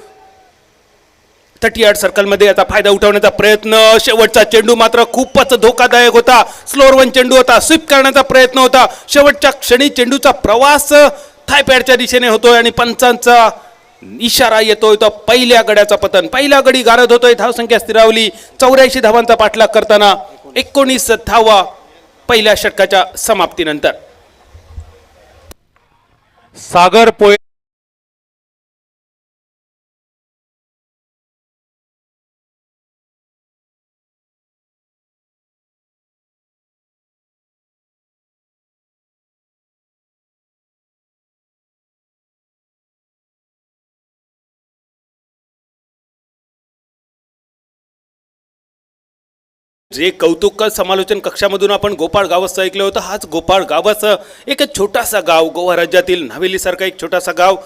38 सर्कलमध्ये आता फायदा उठवण्याचा प्रयत्न. शेवटचा चेंडू मात्र खूपच धोकादायक होता. स्लोअर वन चेंडू होता. स्वीप करण्याचा प्रयत्न होता. शेवटच्या क्षणी चेंडूचा प्रवास थायपॅडच्या दिशेने होतोय आणि पंचांचा इशारा येतोय तो पहिल्या गड्याचा पतन. पहिला गडी गारद होतोय. धावसंख्या स्थिरावली. 84 धावांचा पाठलाग करताना 19 धावा पहिल्या षटकाच्या समाप्तीनंतर. सागर पोय जे कौतुक समालोचन कक्षामधून आपण गोपाळ गावसचं ऐकलं होतं. हाच गोपाळ गावस एक छोटासा गाव, गोवा राज्यातील नावेलीसारखा एक छोटासा गाव,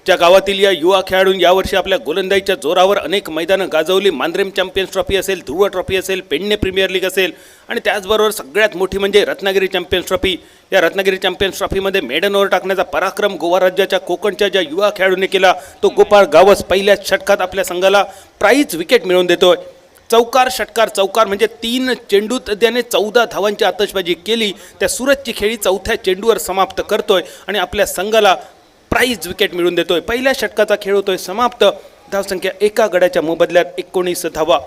ज्या गावातील या युवा खेळाडूंनी यावर्षी आपल्या गोलंदाजीच्या जोरावर अनेक मैदानं गाजवली. मांद्रेम चॅम्पियन्स ट्रॉफी असेल, ध्रुव ट्रॉफी असेल, पेडणे प्रीमियर लीग असेल आणि त्याचबरोबर सगळ्यात मोठी म्हणजे रत्नागिरी चॅम्पियन्स ट्रॉफी. या रत्नागिरी चॅम्पियन्स ट्रॉफीमध्ये मेडन ओव्हर टाकण्याचा पराक्रम गोवा राज्याच्या कोकणच्या ज्या युवा खेळाडूंनी केला तो गोपाळ गावस पहिल्या षटकात आपल्या संघाला प्राईज विकेट मिळवून देतोय. चौकार षटकार चौकार म्हणजे 3 चेंडूत त्याने 14 धावांची आतषबाजी केली. त्या सूरजची खेळी 4थ्या चेंडूवर समाप्त करतोय आणि आपल्या संघाला प्राईज विकेट मिळवून देतोय. पहिल्या षटकाचा खेळ होतोय समाप्त. धावसंख्या एका गड्याच्या मोबदल्यात 19 धावा.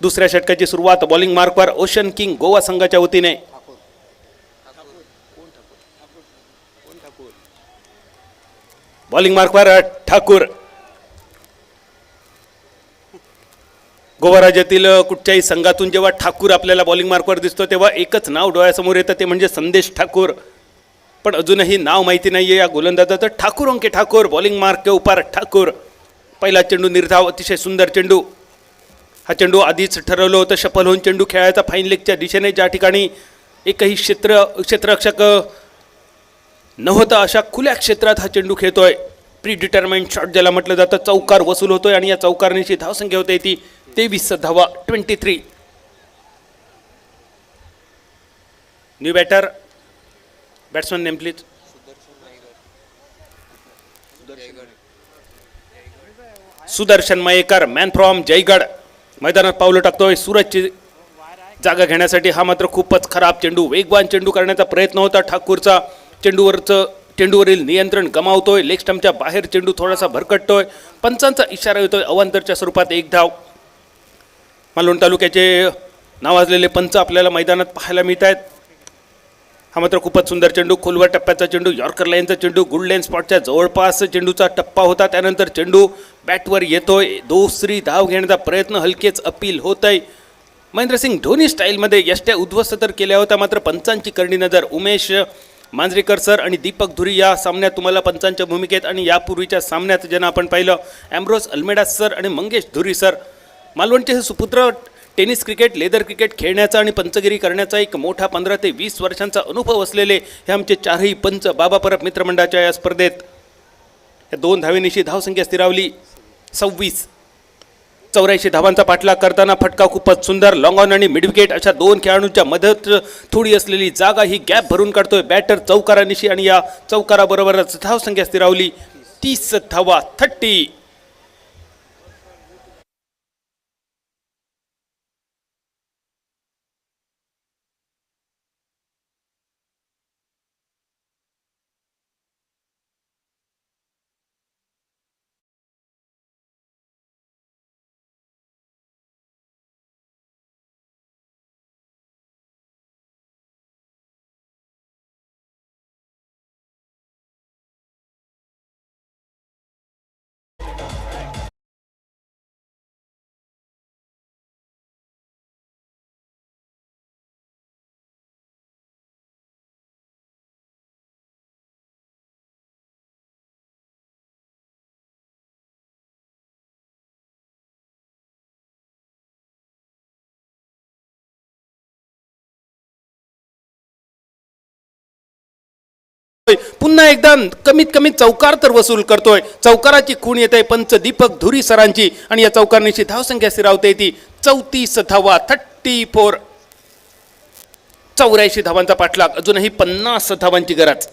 दुसऱ्या षटकाची सुरुवात बॉलिंग मार्कवर ओशन किंग गोवा संघाच्या वतीने. बॉलिंग मार्कवर ठाकूर. गोवा राज्यातील कुठच्याही संघातून जेव्हा ठाकूर आपल्याला बॉलिंग मार्कवर दिसतो तेव्हा एकच नाव डोळ्यासमोर येतं, ते म्हणजे संदेश ठाकूर. पण अजूनही नाव माहिती नाही आहे या गोलंदाजाचं. ठाकूर अंके ठाकूर, बॉलिंग मार्क के ऊपर ठाकूर. पहिला चेंडू निर्धाव, अतिशय सुंदर चेंडू. हा चेंडू आधीच ठरवलं होतं शफल होऊन चेंडू खेळायचा फाईन लेगच्या दिशेने, ज्या ठिकाणी एकही क्षेत्ररक्षक नव्हता अशा खुल्या क्षेत्रात हा चेंडू खेळतोय. प्री डिटर्माइंड शॉट ज्याला म्हटलं जातं. चौकार वसूल होतोय आणि या चौकारनीची धावसंख्या होते ती 23 धावा, 23. New batter, batsman name please. Sudarshan Mayekar, man from Jaigad, मैदानात पावलं टाकतोय सूरजची जागा घेण्यासाठी. हा मात्र खूपच खराब चेंडू, वेगवान चेंडू करण्याचा प्रयत्न होता ठाकूरचा. चेंडूवरील नियंत्रण गमावतोय. लेग स्टंपच्या बाहेर चेंडू थोडासा भरकटतोय. पंचांचा इशारा येतोय अवांतरच्या स्वरूपात 1 धाव. मालवण तालुक्याचे नावाजलेले पंच आपल्याला मैदानात पाहायला मिळत आहेत. हा मात्र खूपच सुंदर चेंडू, खोलवर टप्प्याचा चेंडू, यॉर्कर लाईनचा चेंडू, गुड लाईन स्पॉटच्या जवळपास चेंडूचा टप्पा होता. त्यानंतर चेंडू बॅटवर येतोय, दुसरी धाव घेण्याचा प्रयत्न, हलकेच अपील होत आहे. महेंद्रसिंग धोनी स्टाईलमध्ये यष्ट्या उद्ध्वस्त तर केल्या होत्या, मात्र पंचांची करणी नजर. उमेश मांजरेकर सर आणि दीपक धुरी या सामन्यात तुम्हाला पंचांच्या भूमिकेत, आणि यापूर्वीच्या सामन्यात ज्यांना आपण पाहिलं ॲम्ब्रोस अल्मेडा सर आणि मंगेश धुरी सर. मालवणचे हे सुपुत्र टेनिस क्रिकेट, लेदर क्रिकेट खेळण्याचा आणि पंचगिरी करण्याचा एक मोठा 15 ते 20 वर्षांचा अनुभव असलेले हे आमचे चारही पंच बाबा परब मित्रमंडळाच्या या स्पर्धेत या 2 धावेनिशी धावसंख्या स्थिरावली 26. 84 धावांचा पाठलाग करताना फटका खूपच सुंदर. लॉंग ऑन आणि मिड विकेट अशा 2 खेळाडूंच्या मदत थोडी असलेली जागा ही गॅप भरून काढतोय बॅटर चौकारानिशी, आणि या चौकाराबरोबरच धावसंख्या स्थिरावली 30 धावा 30. पुन्हा एकदा कमीत कमी चौकार तर वसूल करतोय. चौकाराची खूण येते पंच दीपक धुरी सरांची, आणि या चौकारनिशी धावसंख्या स्थिरावते ती 34 धावा 34. 84 धावांचा पाठलाग, अजूनही 50 धावांची गरज.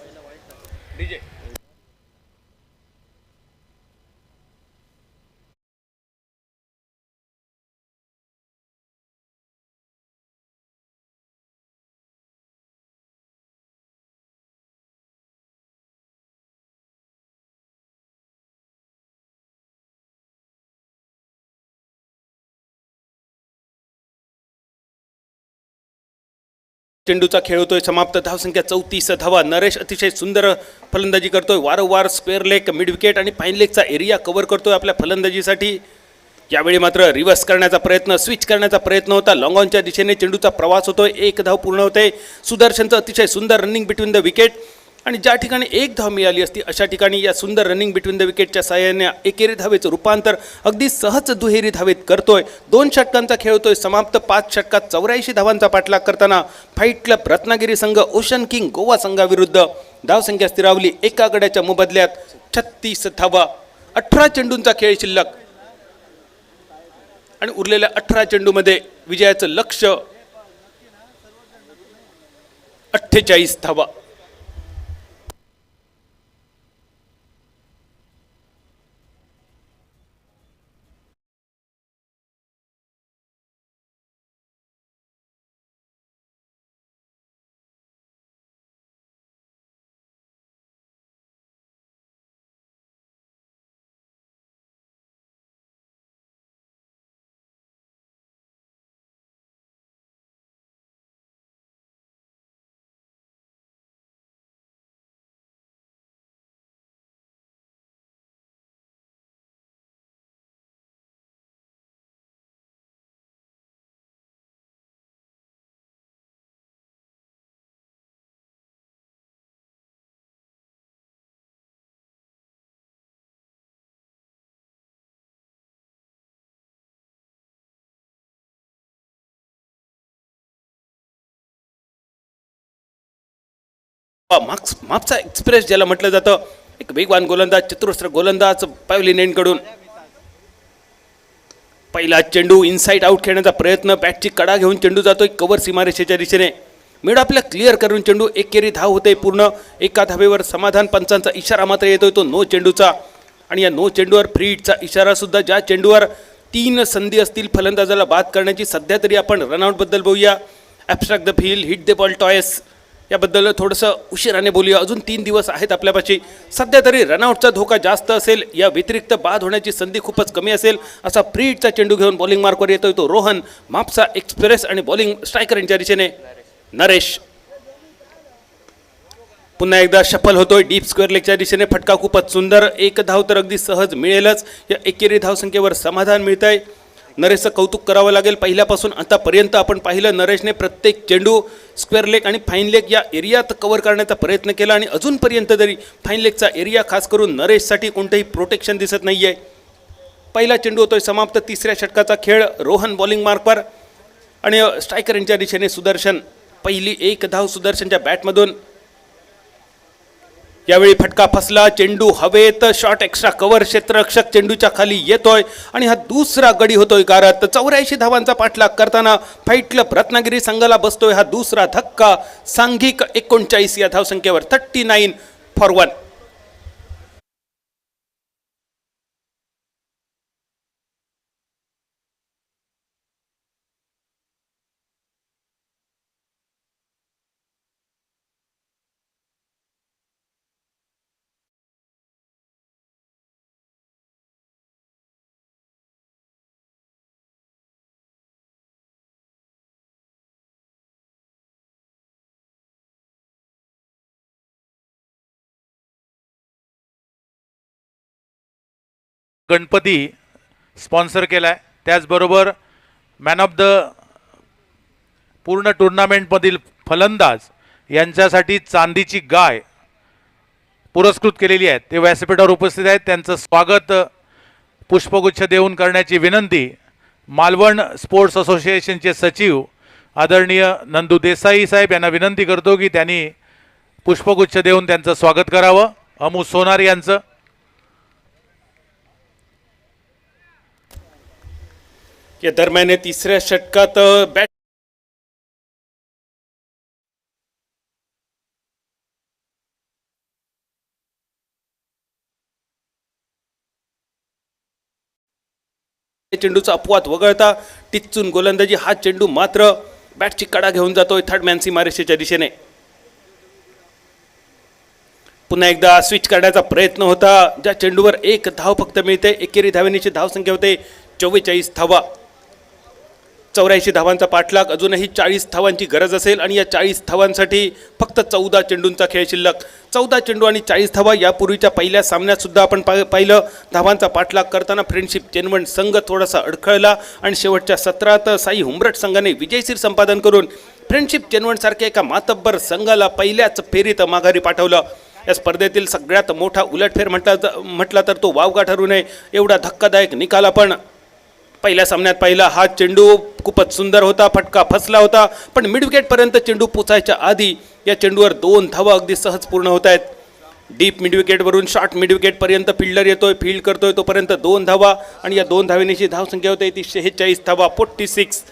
चेंडूचा खेळ होतोय समाप्त, धावसंख्या 34 धावा. नरेश अतिशय सुंदर फलंदाजी करतोय, वारंवार स्क्वेअर लेग, मिड विकेट आणि फाईन लेगचा एरिया कव्हर करतोय आपल्या फलंदाजीसाठी. यावेळी मात्र रिव्हर्स करण्याचा प्रयत्न, स्विच करण्याचा प्रयत्न होता. लॉंग ऑनच्या दिशेने चेंडूचा प्रवास होतोय, 1 धाव पूर्ण होते. सुदर्शनचं अतिशय सुंदर रनिंग बिटवीन द विकेट, आणि ज्या ठिकाणी 1 धाव मिळाली असती अशा ठिकाणी या सुंदर रनिंग बिटवीन द विकेटच्या साहाय्याने एकेरी धावेचं रूपांतर अगदी सहज दुहेरी धावेत करतोय. 2 षटकांचा खेळ होतोय समाप्त. 5 षटकात 84 धावांचा पाठलाग करताना फाईट क्लब रत्नागिरी संघ ओशन किंग गोवा संघाविरुद्ध धावसंख्या स्थिरावली एका गड्याच्या मोबदल्यात 36 धावा. 18 चेंडूंचा खेळ शिल्लक, आणि उरलेल्या 18 चेंडूमध्ये विजयाचं लक्ष्य 48 धावा. मागचा एक्सप्रेस ज्याला म्हटलं जातं, एक वेगवान गोलंदाज, चतुरस्र गोलंदाज पॅव्हलिन एंडकडून. पहिला चेंडू इनसाइड आउट खेळण्याचा प्रयत्न, बॅटची कडा घेऊन चेंडू जातोय कव्हर सीमारेषेच्या दिशेने. मिड आपल्या क्लिअर करून चेंडू एकेरी धाव होते पूर्ण. 1 धावेवर समाधान. पंचांचा इशारा मात्र येतोय तो नो चेंडूचा, आणि या नो चेंडूवर फ्री हिटचा इशारा सुद्धा. ज्या चेंडूवर 3 संधी असतील फलंदाजाला बाद करण्याची, सध्या तरी आपण रनआउटबद्दल बोलूया. Abstract the field, hit the ball toys याबद्दल थोडंसं उशिराने बोलूया. अजून 3 दिवस आहेत आपल्यापाशी. सध्या तरी रनआउटचा धोका जास्त असेल, या व्यतिरिक्त बाद होण्याची संधी खूपच कमी असेल. असा फ्री हिटचा चेंडू घेऊन बॉलिंग मार्कवर येतोय तो रोहन. मापसा एक्सप्रेस आणि बॉलिंग स्ट्रायकर यांच्या दिशेने नरेश. पुन्हा एकदा शफल होतोय डीप स्क्वेअर लेगच्या दिशेने. फटका खूपच सुंदर. एक धाव तर अगदी सहज मिळेलच. या एकेरी धावसंख्येवर समाधान मिळतंय. नरेशचं कौतुक करावं लागेल. पहिल्यापासून आतापर्यंत आपण पाहिलं नरेशने प्रत्येक चेंडू स्क्वेअर लेग आणि फाईन लेग या एरियात कव्हर करण्याचा प्रयत्न केला आणि अजूनपर्यंत तरी फाईन लेगचा एरिया खास करून नरेशसाठी कोणतंही प्रोटेक्शन दिसत नाही आहे. पहिला चेंडू होतोय समाप्त. तिसऱ्या षटकाचा खेळ. रोहन बॉलिंग मार्कवर आणि स्ट्रायकर यांच्या दिशेने सुदर्शन. पहिली एक धाव सुदर्शनच्या बॅटमधून. यावेळी फटका फसला. चेंडू हवेत. Shot extra cover. क्षेत्ररक्षक चेंडूच्या खाली येतोय आणि हा दुसरा गडी होतोय गारत. 84 धावांचा पाठलाग करताना फाईट क्लब रत्नागिरी संघाला बसतोय हा दुसरा धक्का. सांघिक 39 या धावसंख्येवर. 39 फॉर 1. गणपती स्पॉन्सर केला आहे. त्याचबरोबर मॅन ऑफ द पूर्ण टुर्नामेंटमधील फलंदाज यांच्यासाठी चांदीची गाय पुरस्कृत केलेली आहे. ते व्यासपीठावर उपस्थित आहेत. त्यांचं स्वागत पुष्पगुच्छ देऊन करण्याची विनंती मालवण स्पोर्ट्स असोसिएशनचे सचिव आदरणीय नंदू देसाई साहेब यांना विनंती करतो की त्यांनी पुष्पगुच्छ देऊन त्यांचं स्वागत करावं. अमू सोनार यांचं. या दरम्यान तिसऱ्या षटकात बॅट चेंडूचा अपवाद वगळता टिच्चून गोलंदाजी. हा चेंडू मात्र बॅटची कडा घेऊन जातोय थर्ड मॅन सीमारेषेच्या दिशेने. पुन्हा एकदा स्विच करण्याचा प्रयत्न होता. ज्या चेंडूवर एक धाव फक्त मिळते. एकेरी धावेनीची धावसंख्या होते 44 धावा. 84 धावांचा पाठलाग. अजूनही 40 धावांची गरज असेल आणि या 40 धावांसाठी फक्त 14 चेंडूंचा खेळ शिल्लक. 14 चेंडू आणि 40 धावा. यापूर्वीच्या पहिल्या सामन्यात सुद्धा आपण पाहिलं धावांचा पाठलाग करताना फ्रेंडशिप चेनवण संघ थोडासा अडखळला आणि शेवटच्या सत्रात साई हुंबरट संघाने विजयशीर संपादन करून फ्रेंडशिप चेनवण सारख्या एका मातब्बर संघाला पहिल्याच फेरीत माघारी पाठवलं. या स्पर्धेतील सगळ्यात मोठा उलटफेर म्हटला तर तो वावगा ठरू नये एवढा धक्कादायक निकाल आपण पहिल्या सामन्यात पाहिला. हा चेंडू खूपच सुंदर होता. फटका फसला होता पण मिड विकेटपर्यंत चेंडू पोचायच्या आधी या चेंडूवर 2 धावा अगदी सहज पूर्ण होत आहेत. डीप मिड विकेटवरून शॉर्ट मिड विकेटपर्यंत फिल्डर येतोय. फील्ड करतोय तोपर्यंत 2 धावा आणि या 2 धावेनीची धावसंख्या होते ती 46 धावा. 46.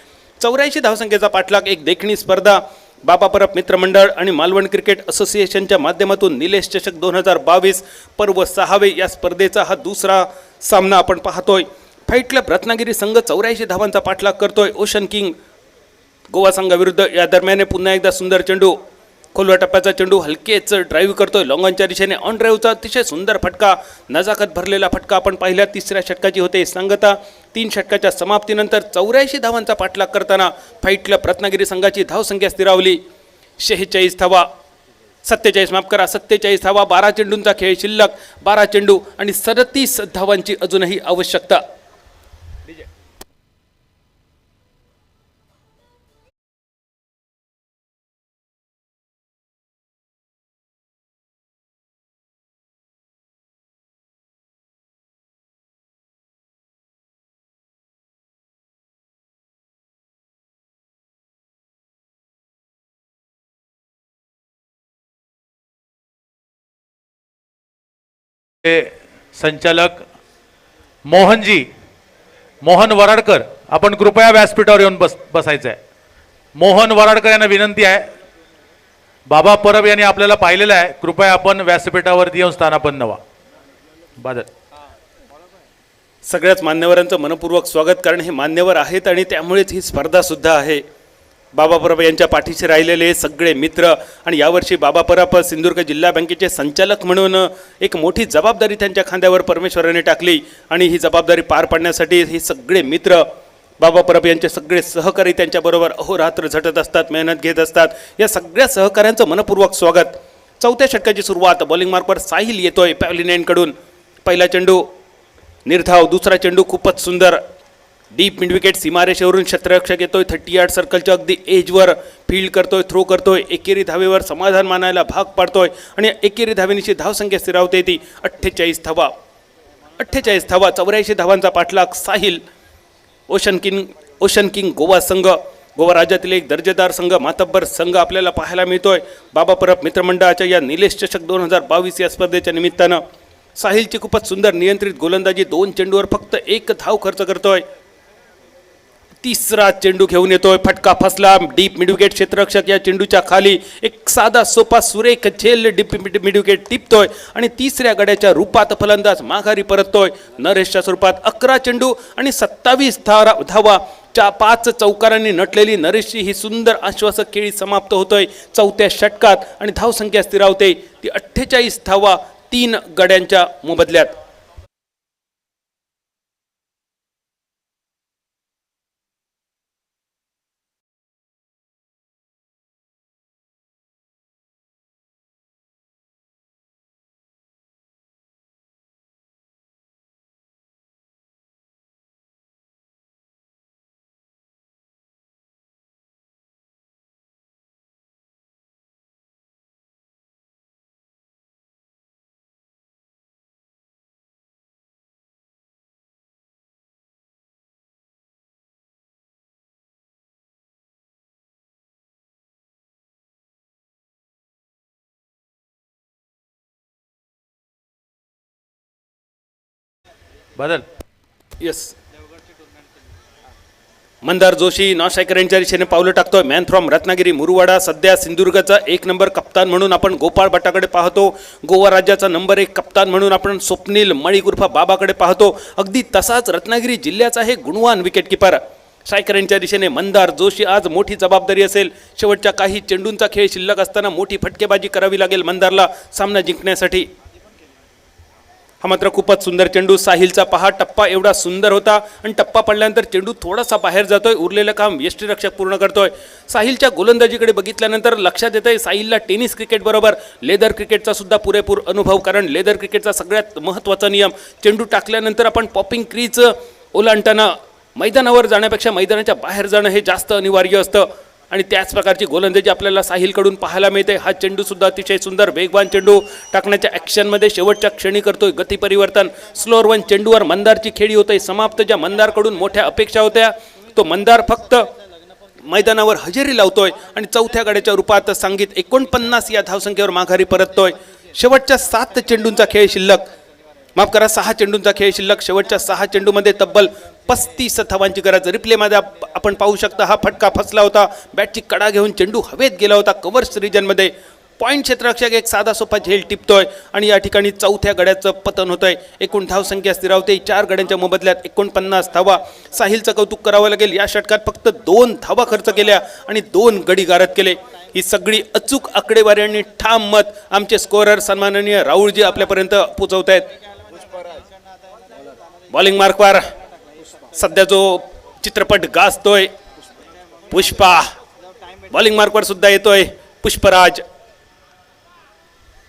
84 धावसंख्येचा पाठलाग. एक देखणी स्पर्धा बाबा परब मित्रमंडळ आणि मालवण क्रिकेट असोसिएशनच्या माध्यमातून निलेश चषक 2022 पर्व 6वे या स्पर्धेचा हा दुसरा सामना आपण पाहतोय. फाईट क्लब रत्नागिरी संघ 84 धावांचा पाठलाग करतोय ओशन किंग गोवा संघाविरुद्ध. या दरम्यान पुन्हा एकदा सुंदर चेंडू. खोलवा टप्प्याचा चेंडू हलकेच ड्राईव्ह करतोय लॉंगॉनच्या दिशेने. ऑन ड्राईव्हचा अतिशय सुंदर फटका. नजाकत भरलेला फटका आपण पाहिल्या. तिसऱ्या षटकाची होते सांगता. 3 षटकाच्या समाप्तीनंतर 84 धावांचा पाठलाग करताना फाईट क्लब रत्नागिरी संघाची धावसंख्या स्थिरावली 46 धावा. 47 माफ करा 47 धावा. 12 चेंडूंचा खेळ शिल्लक. 12 चेंडू आणि 37 धावांची अजूनही आवश्यकता. संचालक मोहन वराडकर आपण कृपया व्यासपीठावर येऊन बसायचं आहे. मोहन वराडकर यांना विनंती आहे. बाबा परब यांनी आपल्याला पाहिलेलं आहे. कृपया आपण व्यासपीठावरती येऊन स्थानापन्न व्हा. बादल. सगळ्याच मान्यवरांचं मनपूर्वक स्वागत कारण हे मान्यवर आहेत आणि त्यामुळेच ही स्पर्धा सुद्धा आहे. बाबा परब यांच्या पाठीशी राहिलेले सगळे मित्र आणि यावर्षी बाबा परब सिंधुदुर्ग जिल्हा बँकेचे संचालक म्हणून एक मोठी जबाबदारी त्यांच्या खांद्यावर परमेश्वराने टाकली आणि ही जबाबदारी पार पाडण्यासाठी हे सगळे मित्र बाबा परब यांचे सगळे सहकारी त्यांच्याबरोबर अहोरात्र झटत असतात. मेहनत घेत असतात. या सगळ्या सहकाऱ्यांचं मनपूर्वक स्वागत. चौथ्या षटकाची सुरुवात. बॉलिंग मार्कवर साहिल येतोय पॅव्हलियनकडून. पहिला चेंडू निर्धाव, दुसरा चेंडू खूपच सुंदर डीप मिड विकेट सीमारेषेवरून क्षेत्ररक्षक येतोय 30 यार्ड सर्कलच्या अगदी एजवर फील्ड करतोय, थ्रो करतोय. एकेरी धावेवर समाधान मानायला भाग पाडतोय आणि एकेरी धावेनिशी धावसंख्या स्थिरावते ती 48 धावा. 48 धावा, 84 धावांचा पाठलाग साहिल. ओशन किंग गोवा संघ, गोवा राज्यातील एक दर्जेदार संघ, मातब्बर संघ आपल्याला पाहायला मिळतोय. बाबा परब मित्रमंडळाच्या या निलेश चषक 2022 या स्पर्धेच्या निमित्तानं साहिलची खूपच सुंदर नियंत्रित गोलंदाजी. 2 चेंडूवर फक्त 1 धाव खर्च करतोय. तिसरा चेंडू घेऊन येतोय, फटका फसला. डीप मिडविकेट क्षेत्ररक्षक या चेंडूच्या खाली एक साधा सोपा सुरेख झेल डीप मिडविकेट टिपतोय आणि तिसऱ्या गड्याच्या रूपात फलंदाज माघारी परततोय. नरेशच्या स्वरूपात 11 चेंडू आणि 27 धावा, 5 चौकारांनी नटलेली नरेशची ही सुंदर आश्वासक खेळी समाप्त होतोय चौथ्या षटकात आणि धावसंख्या स्थिरावते ती 48 धावा 3 गड्यांच्या मोबदल्यात. बदल yes, Mandar Joshi non striker यांच्या दिशेने पावलं टाकतोय. मॅन फ्रॉम रत्नागिरी मुरुवाडा, सध्या सिंधुदुर्गचा 1 नंबर कप्तान म्हणून आपण गोपाळ भट्टाकडे पाहतो. गोवा राज्याचा नंबर 1 कप्तान म्हणून आपण स्वप्नील मळिक उर्फ बाबाकडे पाहतो. अगदी तसाच रत्नागिरी जिल्ह्याचा हे गुणवान विकेटकीपर. स्ट्रायकर यांच्या दिशेने मंदार जोशी. आज मोठी जबाबदारी असेल. शेवटच्या काही चेंडूंचा खेळ शिल्लक असताना मोठी फटकेबाजी करावी लागेल मंदारला सामना जिंकण्यासाठी. हा मात्र खूपच सुंदर चेंडू. साहिलचा पहा, टप्पा एवढा सुंदर होता आणि टप्पा पडल्यानंतर चेंडू थोडासा बाहेर जातोय. उरलेलं काम यष्टीरक्षक पूर्ण करतोय. साहिलच्या गोलंदाजीकडे बघितल्यानंतर लक्षात येतंय साहिलला टेनिस क्रिकेट बरोबर लेदर क्रिकेटचा सुद्धा पुरेपूर अनुभव. कारण लेदर क्रिकेटचा सगळ्यात महत्त्वाचा नियम, चेंडू टाकल्यानंतर आपण पॉपिंग क्रीज ओलांडताना मैदानावर जाण्यापेक्षा मैदानाच्या बाहेर जाणं हे जास्त अनिवार्य असतं आणि त्याच प्रकारची गोलंदाजी आपल्याला साहिलकडून पाहायला मिळते. हा चेंडू सुद्धा अतिशय सुंदर वेगवान चेंडू टाकण्याच्या ॲक्शनमध्ये शेवटच्या क्षणी करतोय गती परिवर्तन. स्लोअर 1 चेंडूवर मंदारची खेळी होते समाप्त. ज्या मंदारकडून मोठ्या अपेक्षा होत्या तो मंदार फक्त मैदानावर हजेरी लावतोय आणि चौथ्या गड्याच्या रूपात सांगित 49 या धावसंख्येवर माघारी परततोय. शेवटच्या 7 चेंडूंचा खेळ शिल्लक, माफ करा 6 चेंडूंचा खेळ शिल्लक. शेवटच्या 6 चेंडूमध्ये तब्बल 35 धावांची गरज. रिप्लेमध्ये आपण पाहू शकता हा फटका फसला होता. बॅटची कडा घेऊन चेंडू हवेत गेला होता कव्हर्स रिजनमध्ये. पॉईंट क्षेत्ररक्षक एक साधा सोपा झेल टिपतोय आणि या ठिकाणी चौथ्या गड्याचं पतन होतंय. एकूण धावसंख्या स्थिरावते 4 गड्यांच्या मोबदल्यात 49 धावा. साहिलचं कौतुक करावं लागेल. या षटकात फक्त 2 धावा खर्च केल्या आणि 2 गडी गारद केले. ही सगळी अचूक आकडेवारी आणि ठाम मत आमचे स्कोरर सन्माननीय राहुलजी आपल्यापर्यंत पोहोचवत आहेत. बॉलिंग मार्कवर सध्या जो चित्रपट गाजतोय पुष्पा, बॉलिंग मार्कवर सुद्धा येतोय पुष्पराज.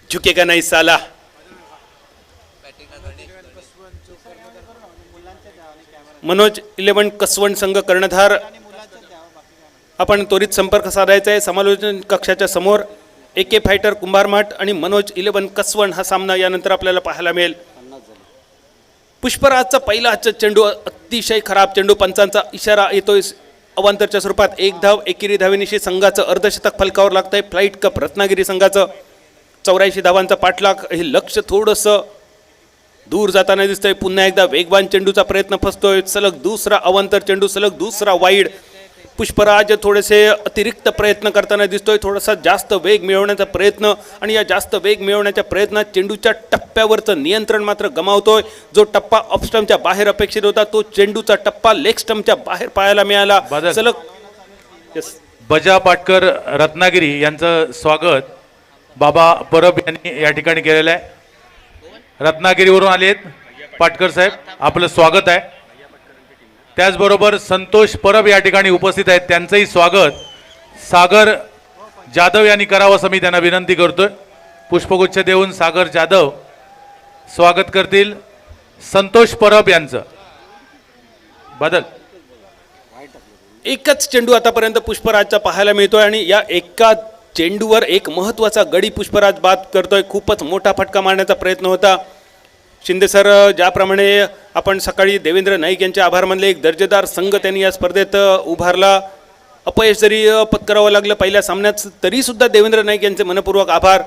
झुकेगा नाही साला. मनोज 11 कसवण संघ कर्णधार. आपण त्वरित संपर्क साधायचा आहे समालोचन कक्षाच्या समोर. AK फायटर कुंभारमाठ आणि मनोज 11 कसवण हा सामना यानंतर आपल्याला पाहायला मिळेल. पुष्पराजचा पहिला चेंडू अतिशय खराब चेंडू. पंचांचा इशारा येतोय अवांतरच्या स्वरूपात. 1 धाव एकेरी धावेनिशी संघाचं अर्धशतक फलकावर लागतंय. फ्लाईट कप रत्नागिरी संघाचं 84 धावांचा पाठलाग. हे लक्ष थोडंसं दूर जाताना दिसतंय. पुन्हा एकदा वेगवान चेंडूचा प्रयत्न फसतोय. सलग दुसरा अवांतर चेंडू, सलग दुसरा वाईड. पुष्पराज थोडेसे अतिरिक्त प्रयत्न करताना दिसतोय. थोडासा जास्त वेग मिळवण्याचा प्रयत्न आणि या जास्त वेग मिळवण्याच्या प्रयत्नात चेंडूच्या टप्प्यावरचं नियंत्रण मात्र गमावतोय. जो टप्पा ऑफ स्टंपच्या बाहेर अपेक्षित होता तो चेंडूचा टप्पा लेग स्टंपच्या बाहेर पाहायला मिळाला. सलग बजा पाटकर रत्नागिरी यांचं स्वागत बाबा परब यांनी या ठिकाणी केलेलं आहे. रत्नागिरीवरून आलेत पाटकर साहेब, आपलं स्वागत आहे. त्याचबरोबर संतोष परब या ठिकाणी उपस्थित आहेत, त्यांचंही स्वागत सागर जाधव यांनी करावं असं मी त्यांना विनंती करतोय. पुष्पगुच्छ देऊन सागर जाधव स्वागत करतील संतोष परब यांचं. बदल एकच चेंडू आतापर्यंत पुष्पराजचा पाहायला मिळतोय आणि या एका चेंडूवर एक महत्त्वाचा गडी पुष्पराज बाद करतोय. खूपच मोठा फटका मारण्याचा प्रयत्न होता. शिंदे सर, ज्याप्रमाणे आपण सकाळी देवेंद्र नाईक यांचे आभार मानले, एक दर्जेदार संघ त्यांनी या स्पर्धेत उभारला. अपयश जरी पत्करावं लागलं पहिल्या सामन्यात तरीसुद्धा देवेंद्र नाईक यांचे मनपूर्वक आभार.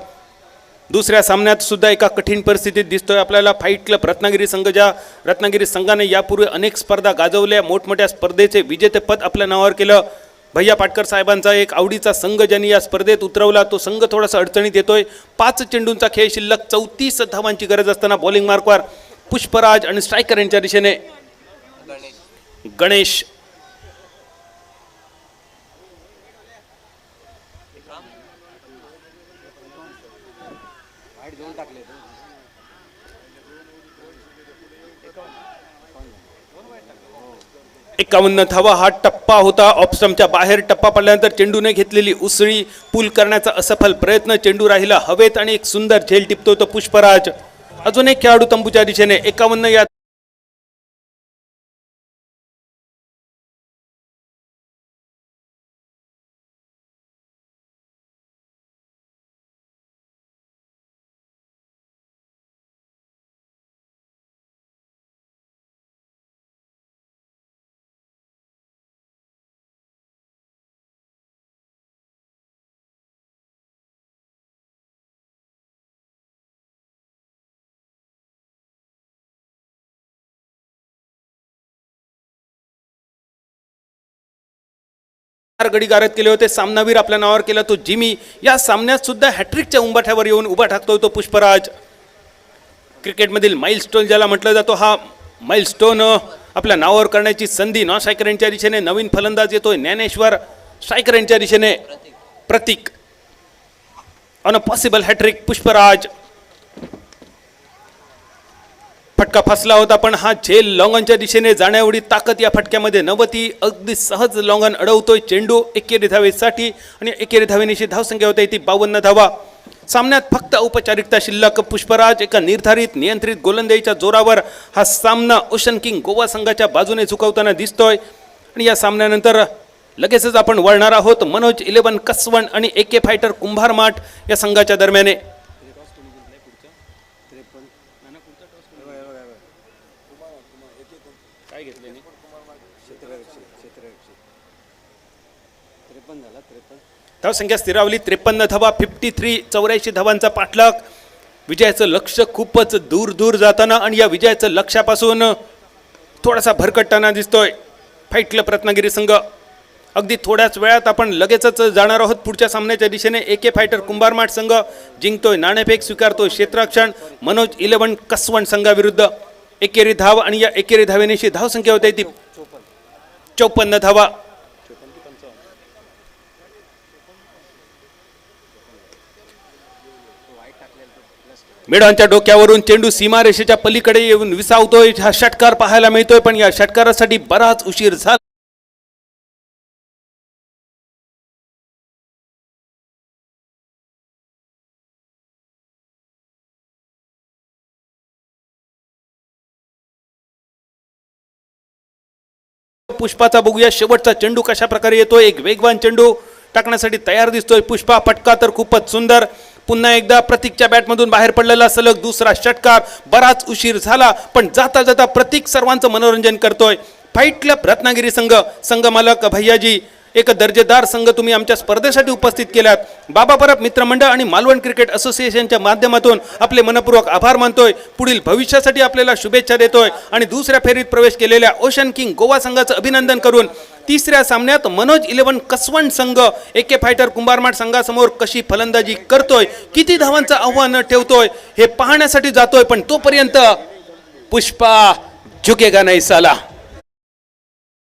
दुसऱ्या सामन्यात सुद्धा एका कठीण परिस्थितीत दिसतोय आपल्याला फाईट क्लब रत्नागिरी संघ, ज्या रत्नागिरी संघाने यापूर्वी अनेक स्पर्धा गाजवल्या, मोठमोठ्या स्पर्धेचे विजेतेपद आपल्या नावावर केलं. भैया पाटकर साहेबांचा एक आवडीचा संघ ज्यांनी या स्पर्धेत उतरवला, तो संघ थोडासा अडचणीत येतोय. 5 चेंडूंचा खेळ शिल्लक, 34 धावांची गरज असताना बॉलिंग मार्कवर पुष्पराज आणि स्ट्रायकर यांच्या दिशेने गणेश. एकावन्न धावा हा टप्पा होता. ऑफस्टम्पच्या बाहेर टप्पा पडल्यानंतर चेंडूने घेतलेली उसळी पूल करण्याचा असफल प्रयत्न. चेंडू राहिला हवेत आणि एक सुंदर झेल टिपतो तो पुष्पराज. अजून एक खेळाडू तंबूच्या दिशेने. 51 या गडी गारद केले होते. सामनावीर आपल्या नावावर केला तो जिमी. या सामन्यात सुद्धा हॅट्रिकच्या उंबाठ्यावर येऊन उभा ठाकतोय तो पुष्पराज. क्रिकेटमधील माइलस्टोन ज्याला म्हटलं जातो, हा माइलस्टोन आपल्या नावावर करण्याची संधी. नॉन स्ट्रायकर यांच्या दिशेने नवीन फलंदाज येतोय ज्ञानेश्वर. स्ट्रायकर यांच्या दिशेने Prateek. On a possible hattrick Pushpraj. फटका फसला होता पण हा झेल लॉंगनच्या दिशेने जाण्याएवढी ताकद या फटक्यामध्ये नव्हती. अगदी सहज लॉंगन अडवतोय चेंडू एकेरी धावेसाठी आणि एकेरी धावेनिशी धावसंख्या होते ती 52 धावा. सामन्यात फक्त औपचारिकता शिल्लक. पुष्पराज एका निर्धारित नियंत्रित गोलंदाजीच्या जोरावर हा सामना ओशन किंग गोवा संघाच्या बाजूने झुकवताना दिसतोय. आणि या सामन्यानंतर लगेचच आपण वळणार आहोत मनोज 11 कसवण आणि AK फायटर कुंभारमाठ या संघाच्या दरम्यान. धावसंख्या स्थिरावली 53 धावा. 53 84 धावांचा पाठलाग. विजयाचं लक्ष खूपच दूर दूर जाताना आणि या विजयाचं लक्ष्यापासून थोडासा भरकटताना दिसतोय फाईट क्लब रत्नागिरी संघ. अगदी थोड्याच वेळात आपण लगेचच जाणार आहोत पुढच्या सामन्याच्या दिशेने. AK फायटर कुंभारमाठ संघ जिंकतोय नाणेफेक, स्वीकारतोय क्षेत्ररक्षण. मनोज 11 कसवण संघाविरुद्ध एकेरी धाव आणि या एकेरी धावेनिशी धावसंख्या होते ती 54 धावा. मेढांच्या डोक्यावरून चेंडू सीमारेषेच्या पलीकडे येऊन विसावतोय. हा षटकार पाहायला मिळतोय पण या षटकारासाठी बराच उशीर झाला. पुष्पाचा बघूया शेवटचा चेंडू कशा प्रकारे येतोय. एक वेगवान चेंडू टाकण्यासाठी तयार दिसतोय पुष्पा. फटका तर खूपच सुंदर. पुन्हा एकदा प्रतीकच्या बॅटमधून बाहेर पडलेला सलग दुसरा षटकार. बराच उशीर झाला पण जाता जाता प्रतीक सर्वांचं मनोरंजन करतोय. फाईट क्लब रत्नागिरी संघ मालक भैयाजी, एक दर्जेदार संघ तुम्ही आमच्या स्पर्धेसाठी उपस्थित केल्यात. बाबा परब मित्रमंडळ आणि मालवण क्रिकेट असोसिएशनच्या माध्यमातून आपले मनपूर्वक आभार मानतोय. पुढील भविष्यासाठी आपल्याला शुभेच्छा देतोय आणि दुसऱ्या फेरीत प्रवेश केलेल्या ओशन किंग गोवा संघाचं अभिनंदन करून तिसऱ्या सामन्यात मनोज 11 कसवण संघ AK फायटर कुंभारमाठ संघासमोर कशी फलंदाजी करतोय, किती धावांचं आव्हान ठेवतोय हे पाहण्यासाठी जातोय. पण तोपर्यंत पुष्पा झुकेगा नाही साला.